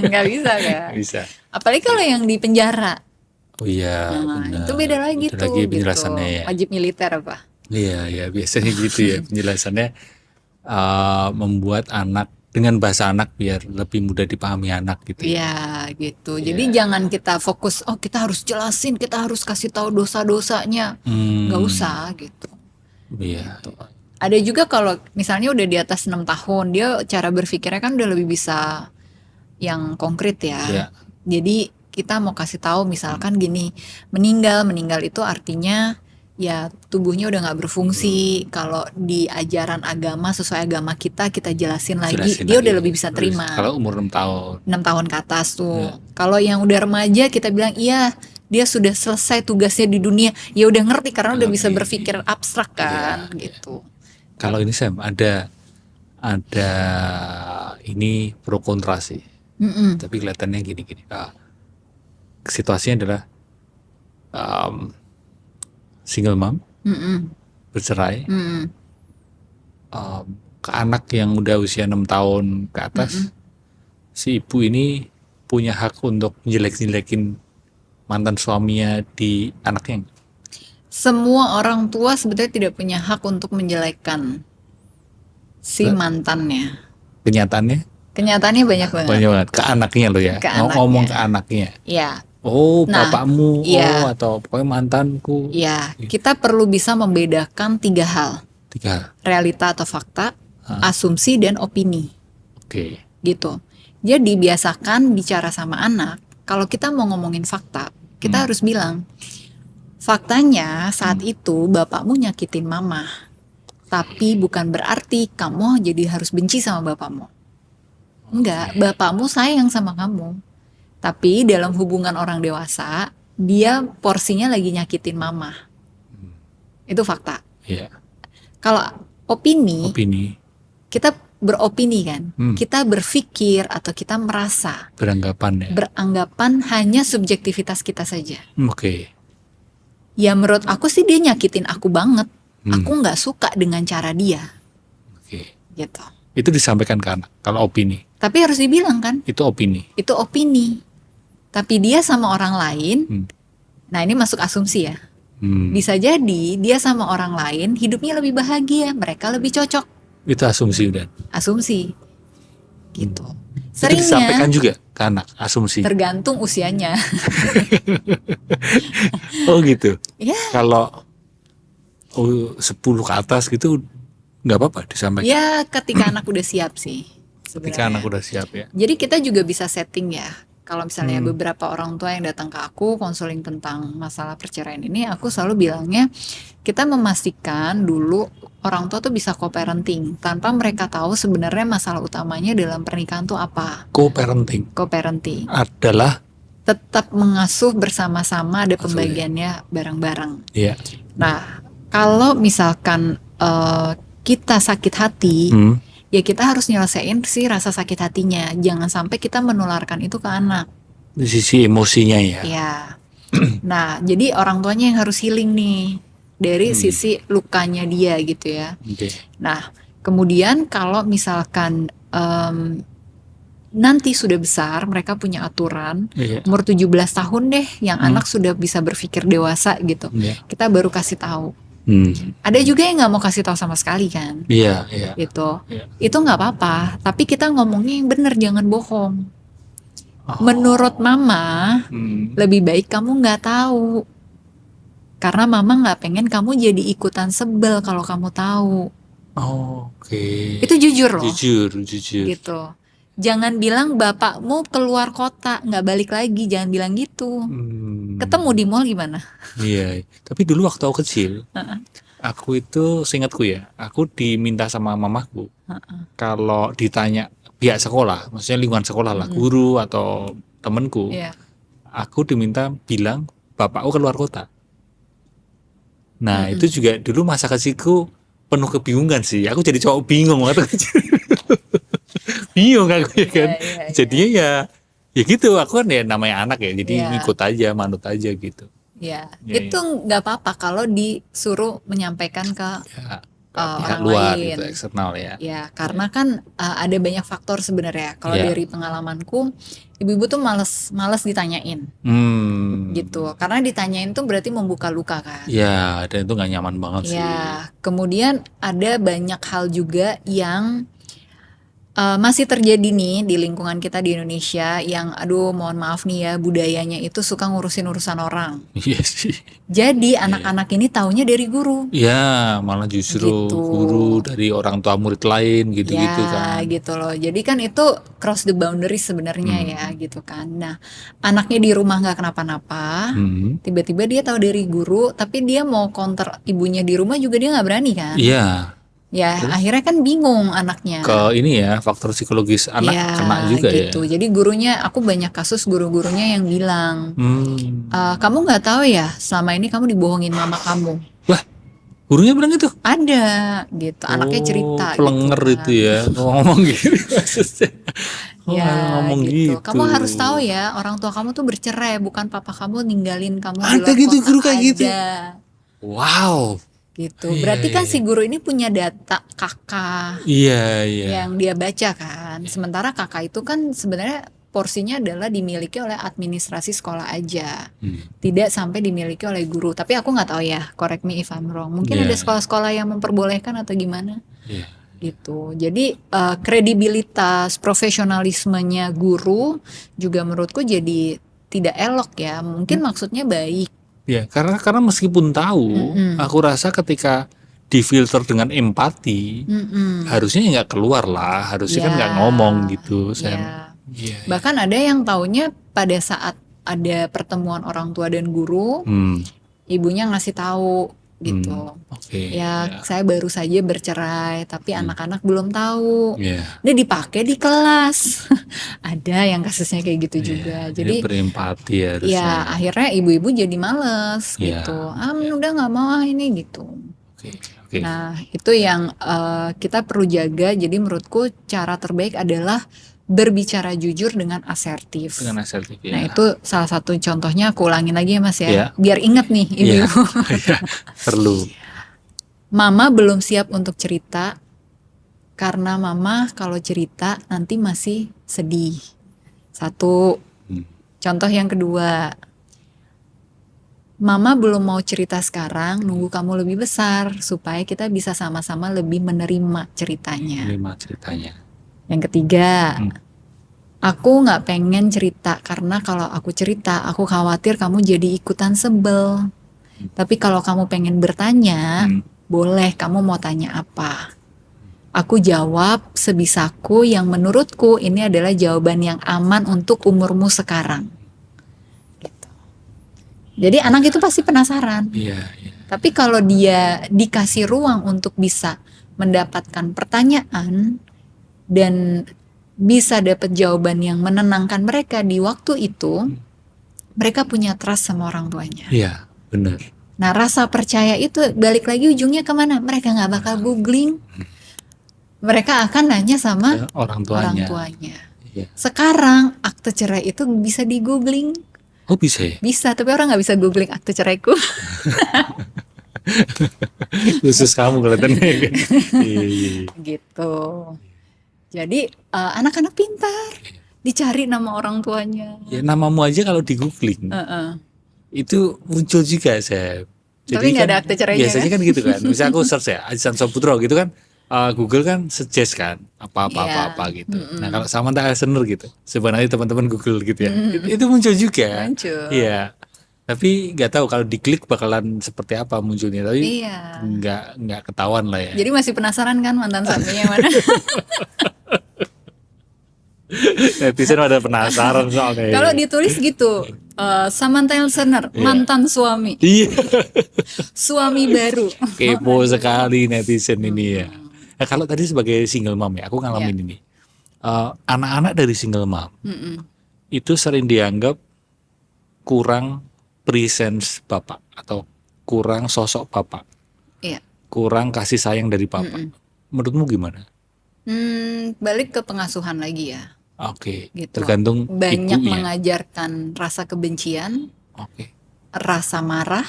Nggak bisa kan. Bisa. Apalagi kalau yang di penjara. Oh iya, Nah, benar. itu beda lagi Itu tuh lagi penjelasannya gitu. ya. Wajib militer apa? Iya, biasanya gitu ya penjelasannya, membuat anak dengan bahasa anak biar lebih mudah dipahami anak gitu. Iya gitu. Jadi jangan kita fokus, oh kita harus jelasin, kita harus kasih tahu dosa-dosanya. Nggak usah gitu. Iya. Ada juga kalau misalnya udah di atas 6 tahun, dia cara berpikirnya kan udah lebih bisa yang konkret ya. Iya. Jadi kita mau kasih tahu misalkan gini, meninggal itu artinya ya tubuhnya udah nggak berfungsi. Kalau di ajaran agama sesuai agama kita jelasin lagi, Jelasin dia lagi. udah lebih bisa terima. Kalau umur 6 tahun. 6 tahun ke atas tuh. Ya. Kalau yang udah remaja kita bilang iya dia sudah selesai tugasnya di dunia, ya udah ngerti karena udah bisa berpikir abstrak kan gitu. Kalau ini Sam ada ini pro kontra sih. Tapi kelihatannya gini. Situasinya adalah single mom, bercerai, ke anak yang udah usia 6 tahun ke atas, si ibu ini punya hak untuk menjelek-jelekin mantan suaminya di anaknya. Semua orang tua sebetulnya tidak punya hak untuk menjelekkan si mantannya. Kenyataannya banyak banget. Banyak banget ke anaknya lo ya. Ke anaknya. Ngomong ke anaknya. Ya, Oh, Nah, bapakmu, iya. atau pokoknya mantanku. ya kita perlu bisa membedakan 3 hal: 3. realita atau fakta, asumsi dan opini. Oke. Gitu. Jadi biasakan bicara sama anak, kalau kita mau ngomongin fakta, kita harus bilang, faktanya saat itu bapakmu nyakitin mama, tapi bukan berarti kamu jadi harus benci sama bapakmu. Enggak, bapakmu sayang sama kamu. Tapi dalam hubungan orang dewasa, dia porsinya lagi nyakitin mama. Itu fakta. Iya. Kalau opini, kita beropini kan, kita berpikir atau kita merasa, Beranggapan ya. beranggapan hanya subjektivitas kita saja. Oke. Ya menurut aku sih dia nyakitin aku banget. Aku nggak suka dengan cara dia, Oke. gitu. Itu disampaikan ke anak. Kalau opini, Tapi harus dibilang kan, itu opini. itu opini. Tapi dia sama orang lain, nah ini masuk asumsi ya. Bisa jadi dia sama orang lain hidupnya lebih bahagia, mereka lebih cocok. Itu asumsi udah. Asumsi, gitu. Itu disampaikan Seringnya juga ke anak, asumsi. tergantung usianya. Oh gitu. Ya, Kalau 10 ke atas gitu nggak apa-apa disampaikan. ya ketika anak udah siap sih. Ketika Sebenarnya. anak udah siap ya. Jadi kita juga bisa setting ya. Kalau misalnya beberapa orang tua yang datang ke aku konseling tentang masalah perceraian ini, aku selalu bilangnya kita memastikan dulu orang tua tuh bisa co-parenting tanpa mereka tahu sebenarnya masalah utamanya dalam pernikahan tuh apa. Co-parenting Co-parenting adalah tetap mengasuh bersama-sama, ada pembagiannya bareng-bareng. ya. Nah, kalau misalkan kita sakit hati, ya kita harus nyelesain si rasa sakit hatinya. Jangan sampai kita menularkan itu ke anak. Di sisi emosinya ya. Ya. Nah, jadi orang tuanya yang harus healing nih dari sisi lukanya dia gitu ya. Oke. Nah, kemudian kalau misalkan nanti sudah besar, mereka punya aturan, Iya. umur 17 tahun deh, yang anak sudah bisa berpikir dewasa gitu. Iya. Kita baru kasih tahu. Ada juga yang nggak mau kasih tahu sama sekali kan, Iya. gitu. Iya. Itu nggak apa-apa, tapi kita ngomongnya yang bener, jangan bohong. Oh. Menurut mama, lebih baik kamu nggak tahu, karena mama nggak pengen kamu jadi ikutan sebel kalau kamu tahu. Oh, oke. Itu jujur loh, Jujur. gitu. Jangan bilang bapakmu keluar kota nggak balik lagi, jangan bilang gitu. Ketemu di mall gimana? Iya. Tapi dulu waktu aku kecil, aku itu seingatku ya, aku diminta sama mamaku kalau ditanya pihak sekolah, maksudnya lingkungan sekolah lah, guru atau temenku, Iya. aku diminta bilang bapakku keluar kota. Nah itu juga dulu masa kecilku penuh kebingungan sih. Aku jadi cowok bingung waktu kecil. Bingung aku ya kan. Iya. Jadinya ya gitu. Aku kan ya namanya anak ya. Jadi Iya. ngikut aja, manut aja gitu. Ya, Iya, itu nggak apa-apa kalau disuruh menyampaikan ke Ya, ke pihak orang luar lain. gitu, eksternal ya. Ya, karena kan ada banyak faktor sebenarnya. Kalau Ya. dari pengalamanku, ibu-ibu tuh males ditanyain gitu. Karena ditanyain tuh berarti membuka luka kan. Ya, dan itu nggak nyaman banget sih. Ya, kemudian ada banyak hal juga yang masih terjadi nih di lingkungan kita di Indonesia yang aduh mohon maaf nih ya, budayanya itu suka ngurusin urusan orang. Iya sih. Jadi anak-anak ini taunya dari guru. Ya, malah justru Gitu. guru dari orang tua murid lain gitu-gitu Ya, kan. gitu loh. Jadi kan itu cross the boundaries sebenarnya ya, gitu kan. Nah, anaknya di rumah nggak kenapa-napa, tiba-tiba dia tahu dari guru, tapi dia mau counter ibunya di rumah juga dia nggak berani kan. Iya, Ya, akhirnya kan bingung anaknya. ke ini ya, faktor psikologis anak Ya, kena juga gitu. ya. Jadi gurunya, aku banyak kasus guru-gurunya yang bilang, kamu nggak tahu ya, selama ini kamu dibohongin mama kamu. Wah, gurunya bilang gitu? Ada, gitu. Anaknya cerita. Pelenger gitu itu ya, ngomong gitu maksudnya. Ya, ngomong gitu. gitu. Kamu harus tahu ya, orang tua kamu tuh bercerai, bukan papa kamu ninggalin kamu di Ada luar gitu kota. guru kayak gitu? Ada. Wow. Gitu. Iya, Berarti kan iya. si guru ini punya data kakak Iya, iya. yang dia baca kan. Sementara kakak itu kan sebenarnya porsinya adalah dimiliki oleh administrasi sekolah aja, tidak sampai dimiliki oleh guru. Tapi aku nggak tahu ya, correct me if I'm wrong. Mungkin Iya, ada sekolah-sekolah yang memperbolehkan atau gimana, Iya. gitu. Jadi kredibilitas profesionalismenya guru juga menurutku jadi tidak elok ya. Mungkin maksudnya baik. Ya, karena meskipun tahu, aku rasa ketika difilter dengan empati, harusnya nggak keluar lah, harusnya kan nggak ngomong gitu. Ya. Iya. Bahkan ada yang taunya pada saat ada pertemuan orang tua dan guru, ibunya ngasih tahu gitu. Oke. Ya, saya baru saja bercerai, tapi anak-anak belum tahu. Iya. Dia dipakai di kelas. Ada yang kasusnya kayak gitu juga. Jadi Jadi berempati ya harusnya. ya akhirnya ibu-ibu jadi males Iya. gitu. Udah nggak mau ini gitu. Oke. Oke. Nah, itu yang kita perlu jaga. Jadi menurutku cara terbaik adalah berbicara jujur dengan asertif. Dengan asertif ya. Nah, itu salah satu contohnya, aku ulangin lagi ya Mas ya. Iya. Biar ingat nih Iya. ibu-ibu. Iya, perlu. Mama belum siap untuk cerita karena mama kalau cerita nanti masih sedih. Satu. Contoh yang kedua. Mama belum mau cerita sekarang, nunggu kamu lebih besar supaya kita bisa sama-sama lebih menerima ceritanya. Menerima ceritanya. Yang ketiga, aku nggak pengen cerita karena kalau aku cerita, aku khawatir kamu jadi ikutan sebel. Tapi kalau kamu pengen bertanya, boleh, kamu mau tanya apa? Aku jawab sebisaku yang menurutku ini adalah jawaban yang aman untuk umurmu sekarang. Gitu. Jadi anak itu pasti penasaran. Iya, iya. Tapi kalau dia dikasih ruang untuk bisa mendapatkan pertanyaan dan bisa dapat jawaban yang menenangkan mereka di waktu itu, mereka punya trust sama orang tuanya. Iya, benar. Nah, rasa percaya itu balik lagi ujungnya kemana? Mereka nggak bakal googling. Mereka akan nanya sama orang tuanya. Iya. Sekarang akte cerai itu bisa di googling. Oh, bisa ya? Bisa, tapi orang nggak bisa googling akte ceraiku. Khusus kamu kelihatannya. Iya. Gitu. Jadi anak-anak pintar, dicari nama orang tuanya. Ya, namamu aja kalau di googling itu muncul juga, saya. Tapi nggak ada akte cerainya biasanya kan gitu kan. Misalnya aku search ya Aziz Saputro gitu kan, Google kan suggest kan apa gitu. Nah, kalau Samantha Elsener gitu, sebenarnya teman-teman Google gitu ya, itu muncul juga. Muncul. Iya. Tapi nggak tahu kalau diklik bakalan seperti apa munculnya. Tapi Iya. nggak ketahuan lah ya. Jadi masih penasaran kan mantan suaminya mana? Netizen pada penasaran soalnya. Kalau ditulis gitu, Samantha Elsener, mantan suami, Iya. suami baru. Kepo sekali netizen ini ya. Nah, kalau tadi sebagai single mom ya, aku ngalamin ini. Anak-anak dari single mom itu sering dianggap kurang presence bapak atau kurang sosok bapak, Iya. kurang kasih sayang dari bapak. Menurutmu gimana? Balik ke pengasuhan lagi ya. Oke, Gitu. tergantung Banyak ibunya. mengajarkan rasa kebencian, Oke. rasa marah,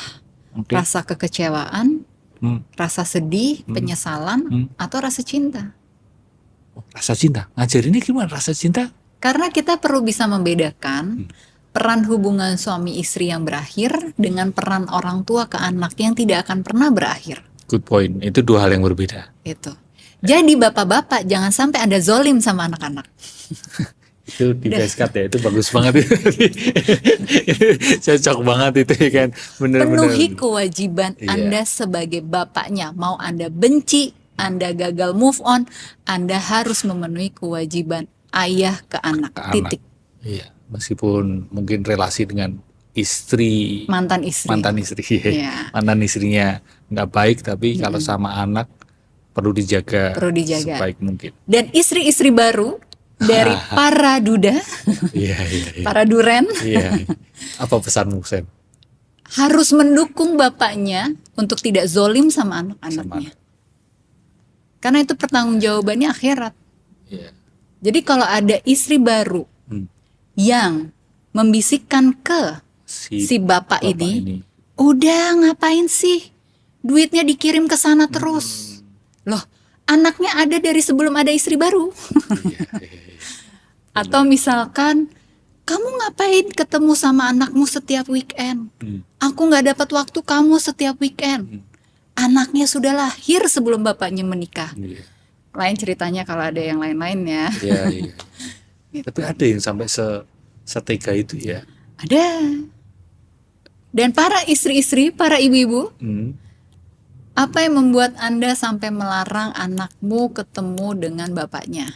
Oke. rasa kekecewaan, Hmm. rasa sedih, penyesalan, atau rasa cinta. Rasa cinta. Ngajarinnya gimana rasa cinta? Karena kita perlu bisa membedakan peran hubungan suami istri yang berakhir dengan peran orang tua ke anak yang tidak akan pernah berakhir. Good point. Itu dua hal yang berbeda. Itu. Jadi bapak-bapak jangan sampai Anda zolim sama anak-anak. Itu di base cut ya, itu bagus banget itu. Cocok banget itu ya kan. Bener-bener. Penuhi kewajiban Iya. Anda sebagai bapaknya. Mau Anda benci, Anda gagal move on, Anda harus memenuhi kewajiban ayah ke anak. Ke anak. Titik. Iya, meskipun mungkin relasi dengan istri, Mantan istri. mantan istri, Iya. mantan istrinya nggak baik, tapi kalau sama anak perlu dijaga, Perlu dijaga. sebaik mungkin. Dan istri-istri baru dari para duda, Iya, iya, iya. para duren, Iya. Apa pesanmu, Sam? harus mendukung bapaknya untuk tidak zolim sama anak-anaknya. Karena itu pertanggungjawabannya akhirat. Iya. Jadi kalau ada istri baru yang membisikkan ke si bapak ini, udah ngapain sih? Duitnya dikirim ke sana terus. Loh, anaknya ada dari sebelum ada istri baru. Iya, iya, iya. Atau misalkan, kamu ngapain ketemu sama anakmu setiap weekend? Aku nggak dapat waktu kamu setiap weekend. Anaknya sudah lahir sebelum bapaknya menikah. Iya. Lain ceritanya kalau ada yang lain-lainnya. Iya, iya. Tapi ada yang sampai setega itu ya. Ada. Dan para istri-istri, para ibu-ibu, apa yang membuat Anda sampai melarang anakmu ketemu dengan bapaknya?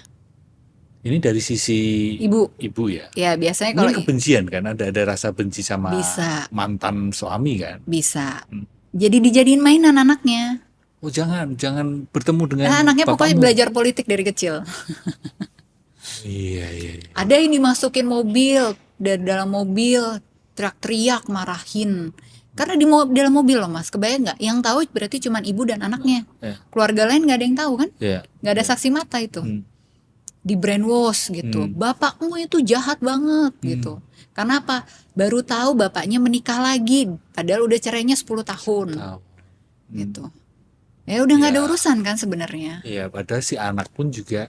Ini dari sisi Ibu. ya. Ya, biasanya kalau Mungkin kebencian kan, ada rasa benci sama Bisa. mantan suami kan. bisa. Jadi dijadiin mainan anaknya. Oh jangan bertemu dengan Nah, anaknya pokoknya bapakmu. belajar politik dari kecil. Iya, iya, iya. Ada yang dimasukin mobil, dan dalam mobil teriak-teriak marahin. Karena dalam mobil loh mas, kebayang nggak? Yang tahu berarti cuma ibu dan anaknya. Ya. Keluarga lain nggak ada yang tahu kan? Iya. Nggak ada saksi mata itu. Di brainwash gitu. Hmm. Bapakmu itu jahat banget gitu. Karena apa? Baru tahu bapaknya menikah lagi, padahal udah cerainya 10 tahun Tahu. gitu. Ya udah nggak ada Ya. urusan kan sebenarnya. Iya, padahal si anak pun juga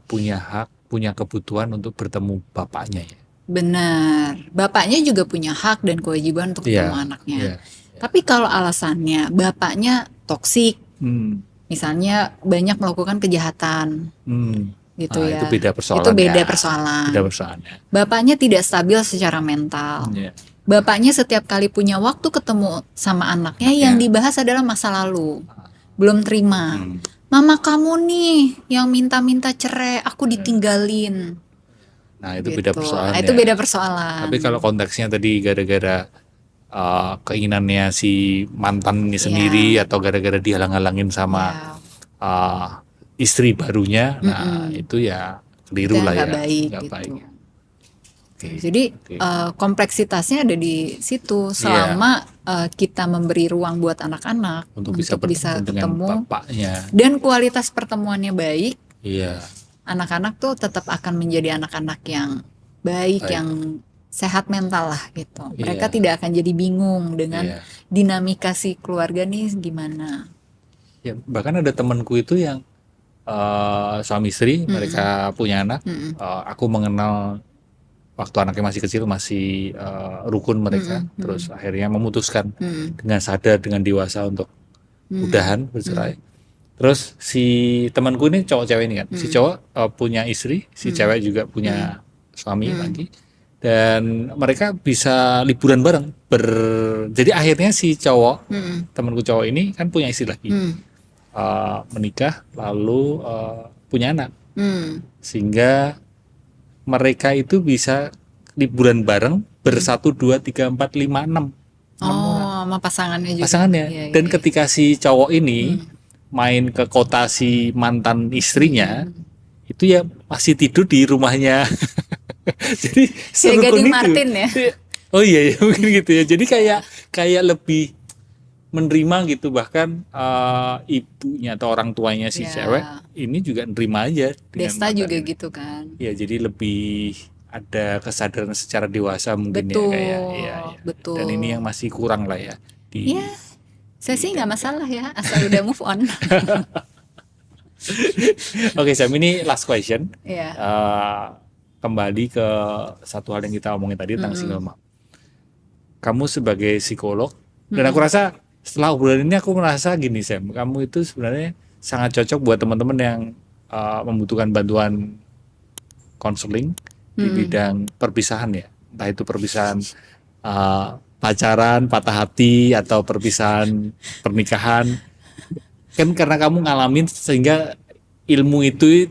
punya hak, punya kebutuhan untuk bertemu bapaknya ya. Benar. Bapaknya juga punya hak dan kewajiban untuk Iya, ketemu anaknya. iya. Tapi kalau alasannya bapaknya toksik, Hmm. misalnya banyak melakukan kejahatan gitu Nah, ya. itu beda persoalan. Itu beda persoalan. Beda persoalannya. Bapaknya tidak stabil secara mental. Iya. Bapaknya setiap kali punya waktu ketemu sama anaknya yang dibahas adalah masa lalu. Belum terima. Mama kamu nih yang minta-minta cerai, aku ditinggalin. Nah, itu Gitu. beda persoalan. Nah, itu beda persoalan. Tapi kalau konteksnya tadi gara-gara keinginannya si mantan ini sendiri atau gara-gara dihalang-halangin sama istri barunya, nah itu ya keliru Itu lah ya. nggak baik Nggak gitu. baik. Oke. Jadi kompleksitasnya ada di situ. Selama kita memberi ruang buat anak-anak Untuk bisa bertemu dengan bapaknya. dan kualitas pertemuannya baik, Iya. anak-anak tuh tetap akan menjadi anak-anak yang baik, yang sehat mental lah gitu. Mereka tidak akan jadi bingung dengan dinamika si keluarga nih gimana. Ya, bahkan ada temanku itu yang suami istri, mereka punya anak. Aku mengenal waktu anaknya masih kecil, masih rukun mereka. Terus akhirnya memutuskan dengan sadar, dengan dewasa untuk udahan, bercerai. Terus si temanku ini cowok-cewek ini kan, si cowok punya istri, si cewek juga punya suami lagi. Dan mereka bisa liburan bareng. Jadi akhirnya si cowok, temanku cowok ini kan punya istri lagi. Menikah lalu punya anak. Sehingga mereka itu bisa liburan bareng bersatu 2, 3, 4, 5, 6. Sama pasangannya juga. Pasangannya. Iya, Dan iya. ketika si cowok ini main ke kota si mantan istrinya, itu ya masih tidur di rumahnya. Jadi serukun Gading itu. Martin ya. Oh iya mungkin gitu ya. Jadi kayak lebih menerima gitu, bahkan ibunya atau orang tuanya si Ya. cewek ini juga nerima aja dengan Desta juga mantan. gitu kan. Ya jadi lebih ada kesadaran secara dewasa mungkin Betul, ya kayak ya. betul. Dan ini yang masih kurang lah ya di. Iya, saya sih nggak masalah ya, asal udah move on. Oke, Sam, ini last question. Iya. Kembali ke satu hal yang kita omongin tadi tentang single mom. Kamu sebagai psikolog, dan aku rasa setelah obrolan ini aku merasa gini, Sam, kamu itu sebenarnya sangat cocok buat teman-teman yang membutuhkan bantuan konseling di bidang perpisahan ya, entah itu perpisahan pacaran, patah hati, atau perpisahan pernikahan. Kan karena kamu ngalamin sehingga ilmu itu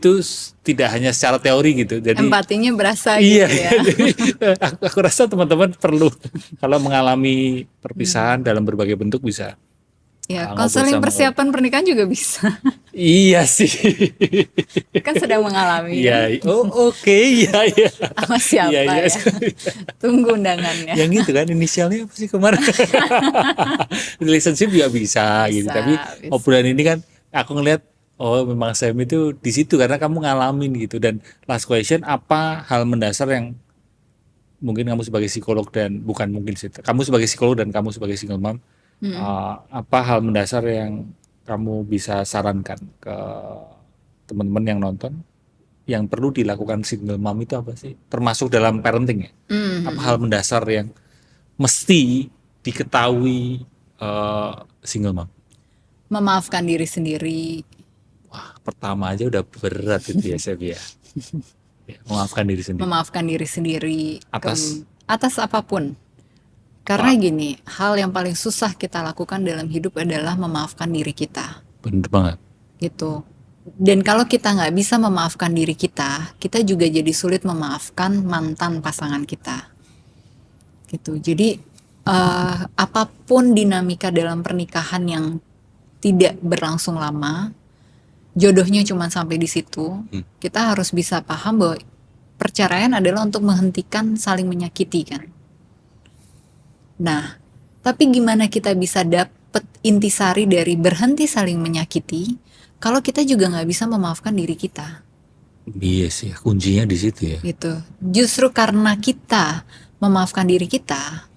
tidak hanya secara teori gitu. Jadi Empatinya berasa iya, gitu ya. aku rasa teman-teman perlu kalau mengalami perpisahan dalam berbagai bentuk bisa. Ya, ngobrol konseling sama persiapan pernikahan juga bisa. Iya sih. Kan sedang mengalami. Iya, oke, iya. Sama siapa Iya. ya? Tunggu undangannya. Yang gitu kan inisialnya apa sih kemarin? Relationship juga bisa gitu. Tapi bisa. obrolan ini kan aku ngelihat oh memang Sam itu di situ karena kamu ngalamin gitu. Dan last question, apa hal mendasar yang mungkin kamu sebagai psikolog dan bukan mungkin sih, kamu sebagai psikolog dan kamu sebagai single mom, apa hal mendasar yang kamu bisa sarankan ke teman-teman yang nonton yang perlu dilakukan single mom itu apa sih? Termasuk dalam parenting ya? Apa hal mendasar yang mesti diketahui single mom? Memaafkan diri sendiri. Wah, pertama aja udah berat itu ya, Seb ya. Memaafkan diri sendiri. Memaafkan diri sendiri. Atas apapun. Karena gini, hal yang paling susah kita lakukan dalam hidup adalah memaafkan diri kita. Bener banget. Gitu. Dan kalau kita nggak bisa memaafkan diri kita juga jadi sulit memaafkan mantan pasangan kita. Gitu. Jadi apapun dinamika dalam pernikahan yang tidak berlangsung lama, jodohnya cuma sampai di situ, kita harus bisa paham bahwa perceraian adalah untuk menghentikan saling menyakiti kan. Nah, tapi gimana kita bisa dapet intisari dari berhenti saling menyakiti kalau kita juga nggak bisa memaafkan diri kita? Iya sih, kuncinya di situ ya. Gitu. Justru karena kita memaafkan diri kita,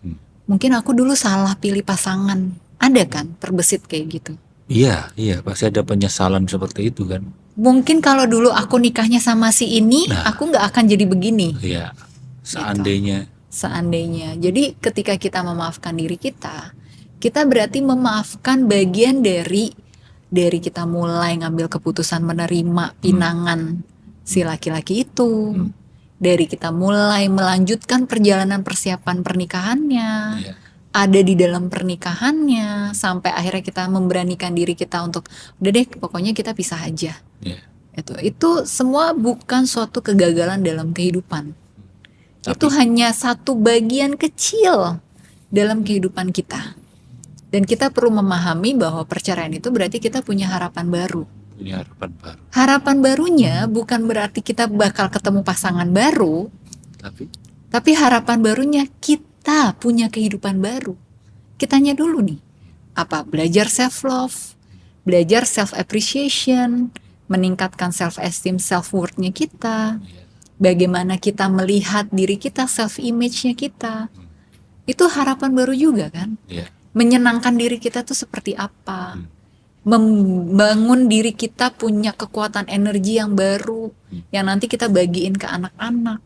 mungkin aku dulu salah pilih pasangan. Ada kan terbesit kayak gitu? Iya, pasti ada penyesalan seperti itu kan. Mungkin kalau dulu aku nikahnya sama si ini, aku nggak akan jadi begini. Iya, seandainya. Seandainya. Jadi ketika kita memaafkan diri kita berarti memaafkan bagian dari kita mulai ngambil keputusan menerima pinangan si laki-laki itu. Dari kita mulai melanjutkan perjalanan persiapan pernikahannya. Ada di dalam pernikahannya sampai akhirnya kita memberanikan diri kita untuk udah deh pokoknya kita pisah aja. Itu semua bukan suatu kegagalan dalam kehidupan. Itu hanya satu bagian kecil dalam kehidupan kita. Dan kita perlu memahami bahwa perceraian itu berarti kita punya harapan baru. Punya harapan baru. Harapan barunya bukan berarti kita bakal ketemu pasangan baru. Tapi harapan barunya kita punya kehidupan baru. Kitanya dulu nih. Apa? Belajar self love, belajar self appreciation, meningkatkan self esteem, self worth-nya kita. Bagaimana kita melihat diri kita, self image-nya kita. Itu harapan baru juga kan? Menyenangkan diri kita tuh seperti apa? Membangun diri kita punya kekuatan energi yang baru yang nanti kita bagiin ke anak-anak.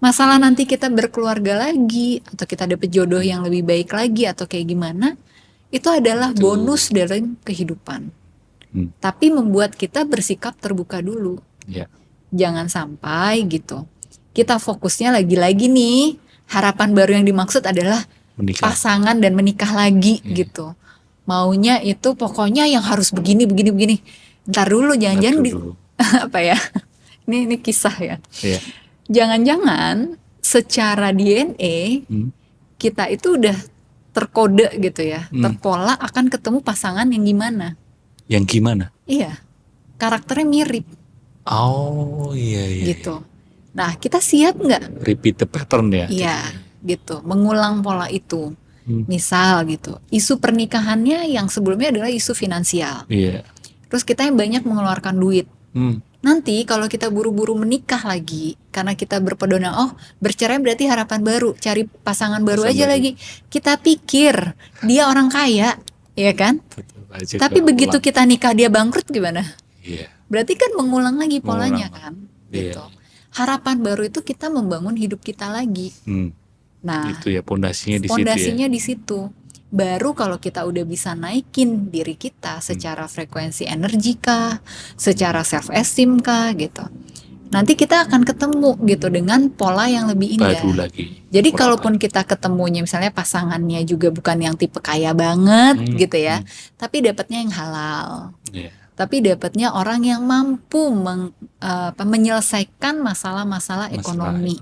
Masalah nanti kita berkeluarga lagi atau kita dapet jodoh yang lebih baik lagi atau kayak gimana, itu adalah bonus dalam kehidupan. Tapi membuat kita bersikap terbuka dulu. Jangan sampai gitu. Kita fokusnya lagi-lagi nih, harapan baru yang dimaksud adalah menikah. Pasangan dan menikah lagi gitu. Maunya itu pokoknya yang harus begini. Ntar dulu jangan-jangan apa ya? Ini kisah ya. Jangan-jangan secara DNA kita itu udah terkode gitu ya, terpola akan ketemu pasangan yang gimana? Yang gimana? Iya, karakternya mirip. Oh iya. Gitu. Nah kita siap nggak? Repeat the pattern ya? Iya, gitu. Mengulang pola itu. Misal gitu, isu pernikahannya yang sebelumnya adalah isu finansial. Terus kita yang banyak mengeluarkan duit. Nanti kalau kita buru-buru menikah lagi, karena kita berpedoman, oh bercerai berarti harapan baru, cari pasangan baru Pasangan aja baru. lagi. Kita pikir dia orang kaya, ya kan? Betul aja Tapi begitu keulang. kita nikah dia bangkrut gimana? Iya. Berarti kan mengulang lagi polanya Mengulang. kan, Iya. gitu. Harapan baru itu kita membangun hidup kita lagi. Nah, Itu ya pondasinya di situ ya. fondasinya di situ. Baru kalau kita udah bisa naikin diri kita secara frekuensi energi kah, secara self esteem kah gitu. Nanti kita akan ketemu gitu dengan pola yang lebih indah. Baru lagi. Jadi Pola kalaupun kita ketemunya misalnya pasangannya juga bukan yang tipe kaya banget gitu ya, tapi dapatnya yang halal. Iya. Tapi dapatnya orang yang mampu menyelesaikan masalah-masalah ekonomi.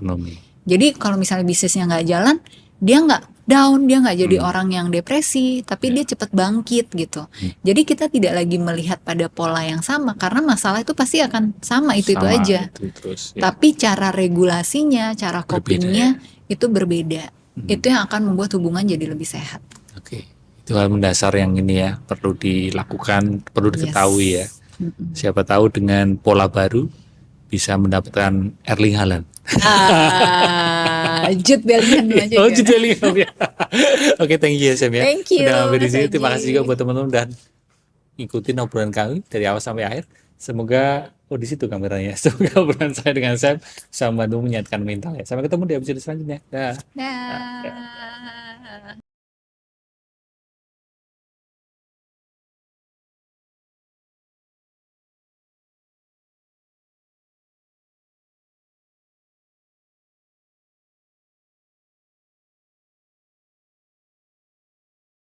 Jadi kalau misalnya bisnisnya nggak jalan, dia nggak down, dia nggak jadi orang yang depresi, tapi dia cepat bangkit gitu. Jadi kita tidak lagi melihat pada pola yang sama, karena masalah itu pasti akan sama itu Sama, aja. itu terus, ya. Tapi cara regulasinya, cara Berbeda, copingnya itu berbeda. Itu yang akan membuat hubungan jadi lebih sehat. Oke. Itu hal mendasar yang ini ya perlu dilakukan, perlu diketahui ya. Siapa tahu dengan pola baru bisa mendapatkan Erling Haaland. Jude Bellingham aja. Oh, Jude Bellingham ya. Oke, thank you ya Sam ya. Thank you, Udah hampir di sini. Mas Terima Aji. kasih juga buat teman-teman dan ikutin obrolan kami dari awal sampai akhir. Semoga di situ kameranya. Semoga obrolan saya dengan Sam bisa membantu menyehatkan mental ya. Sampai ketemu di episode selanjutnya. Dah. Dah.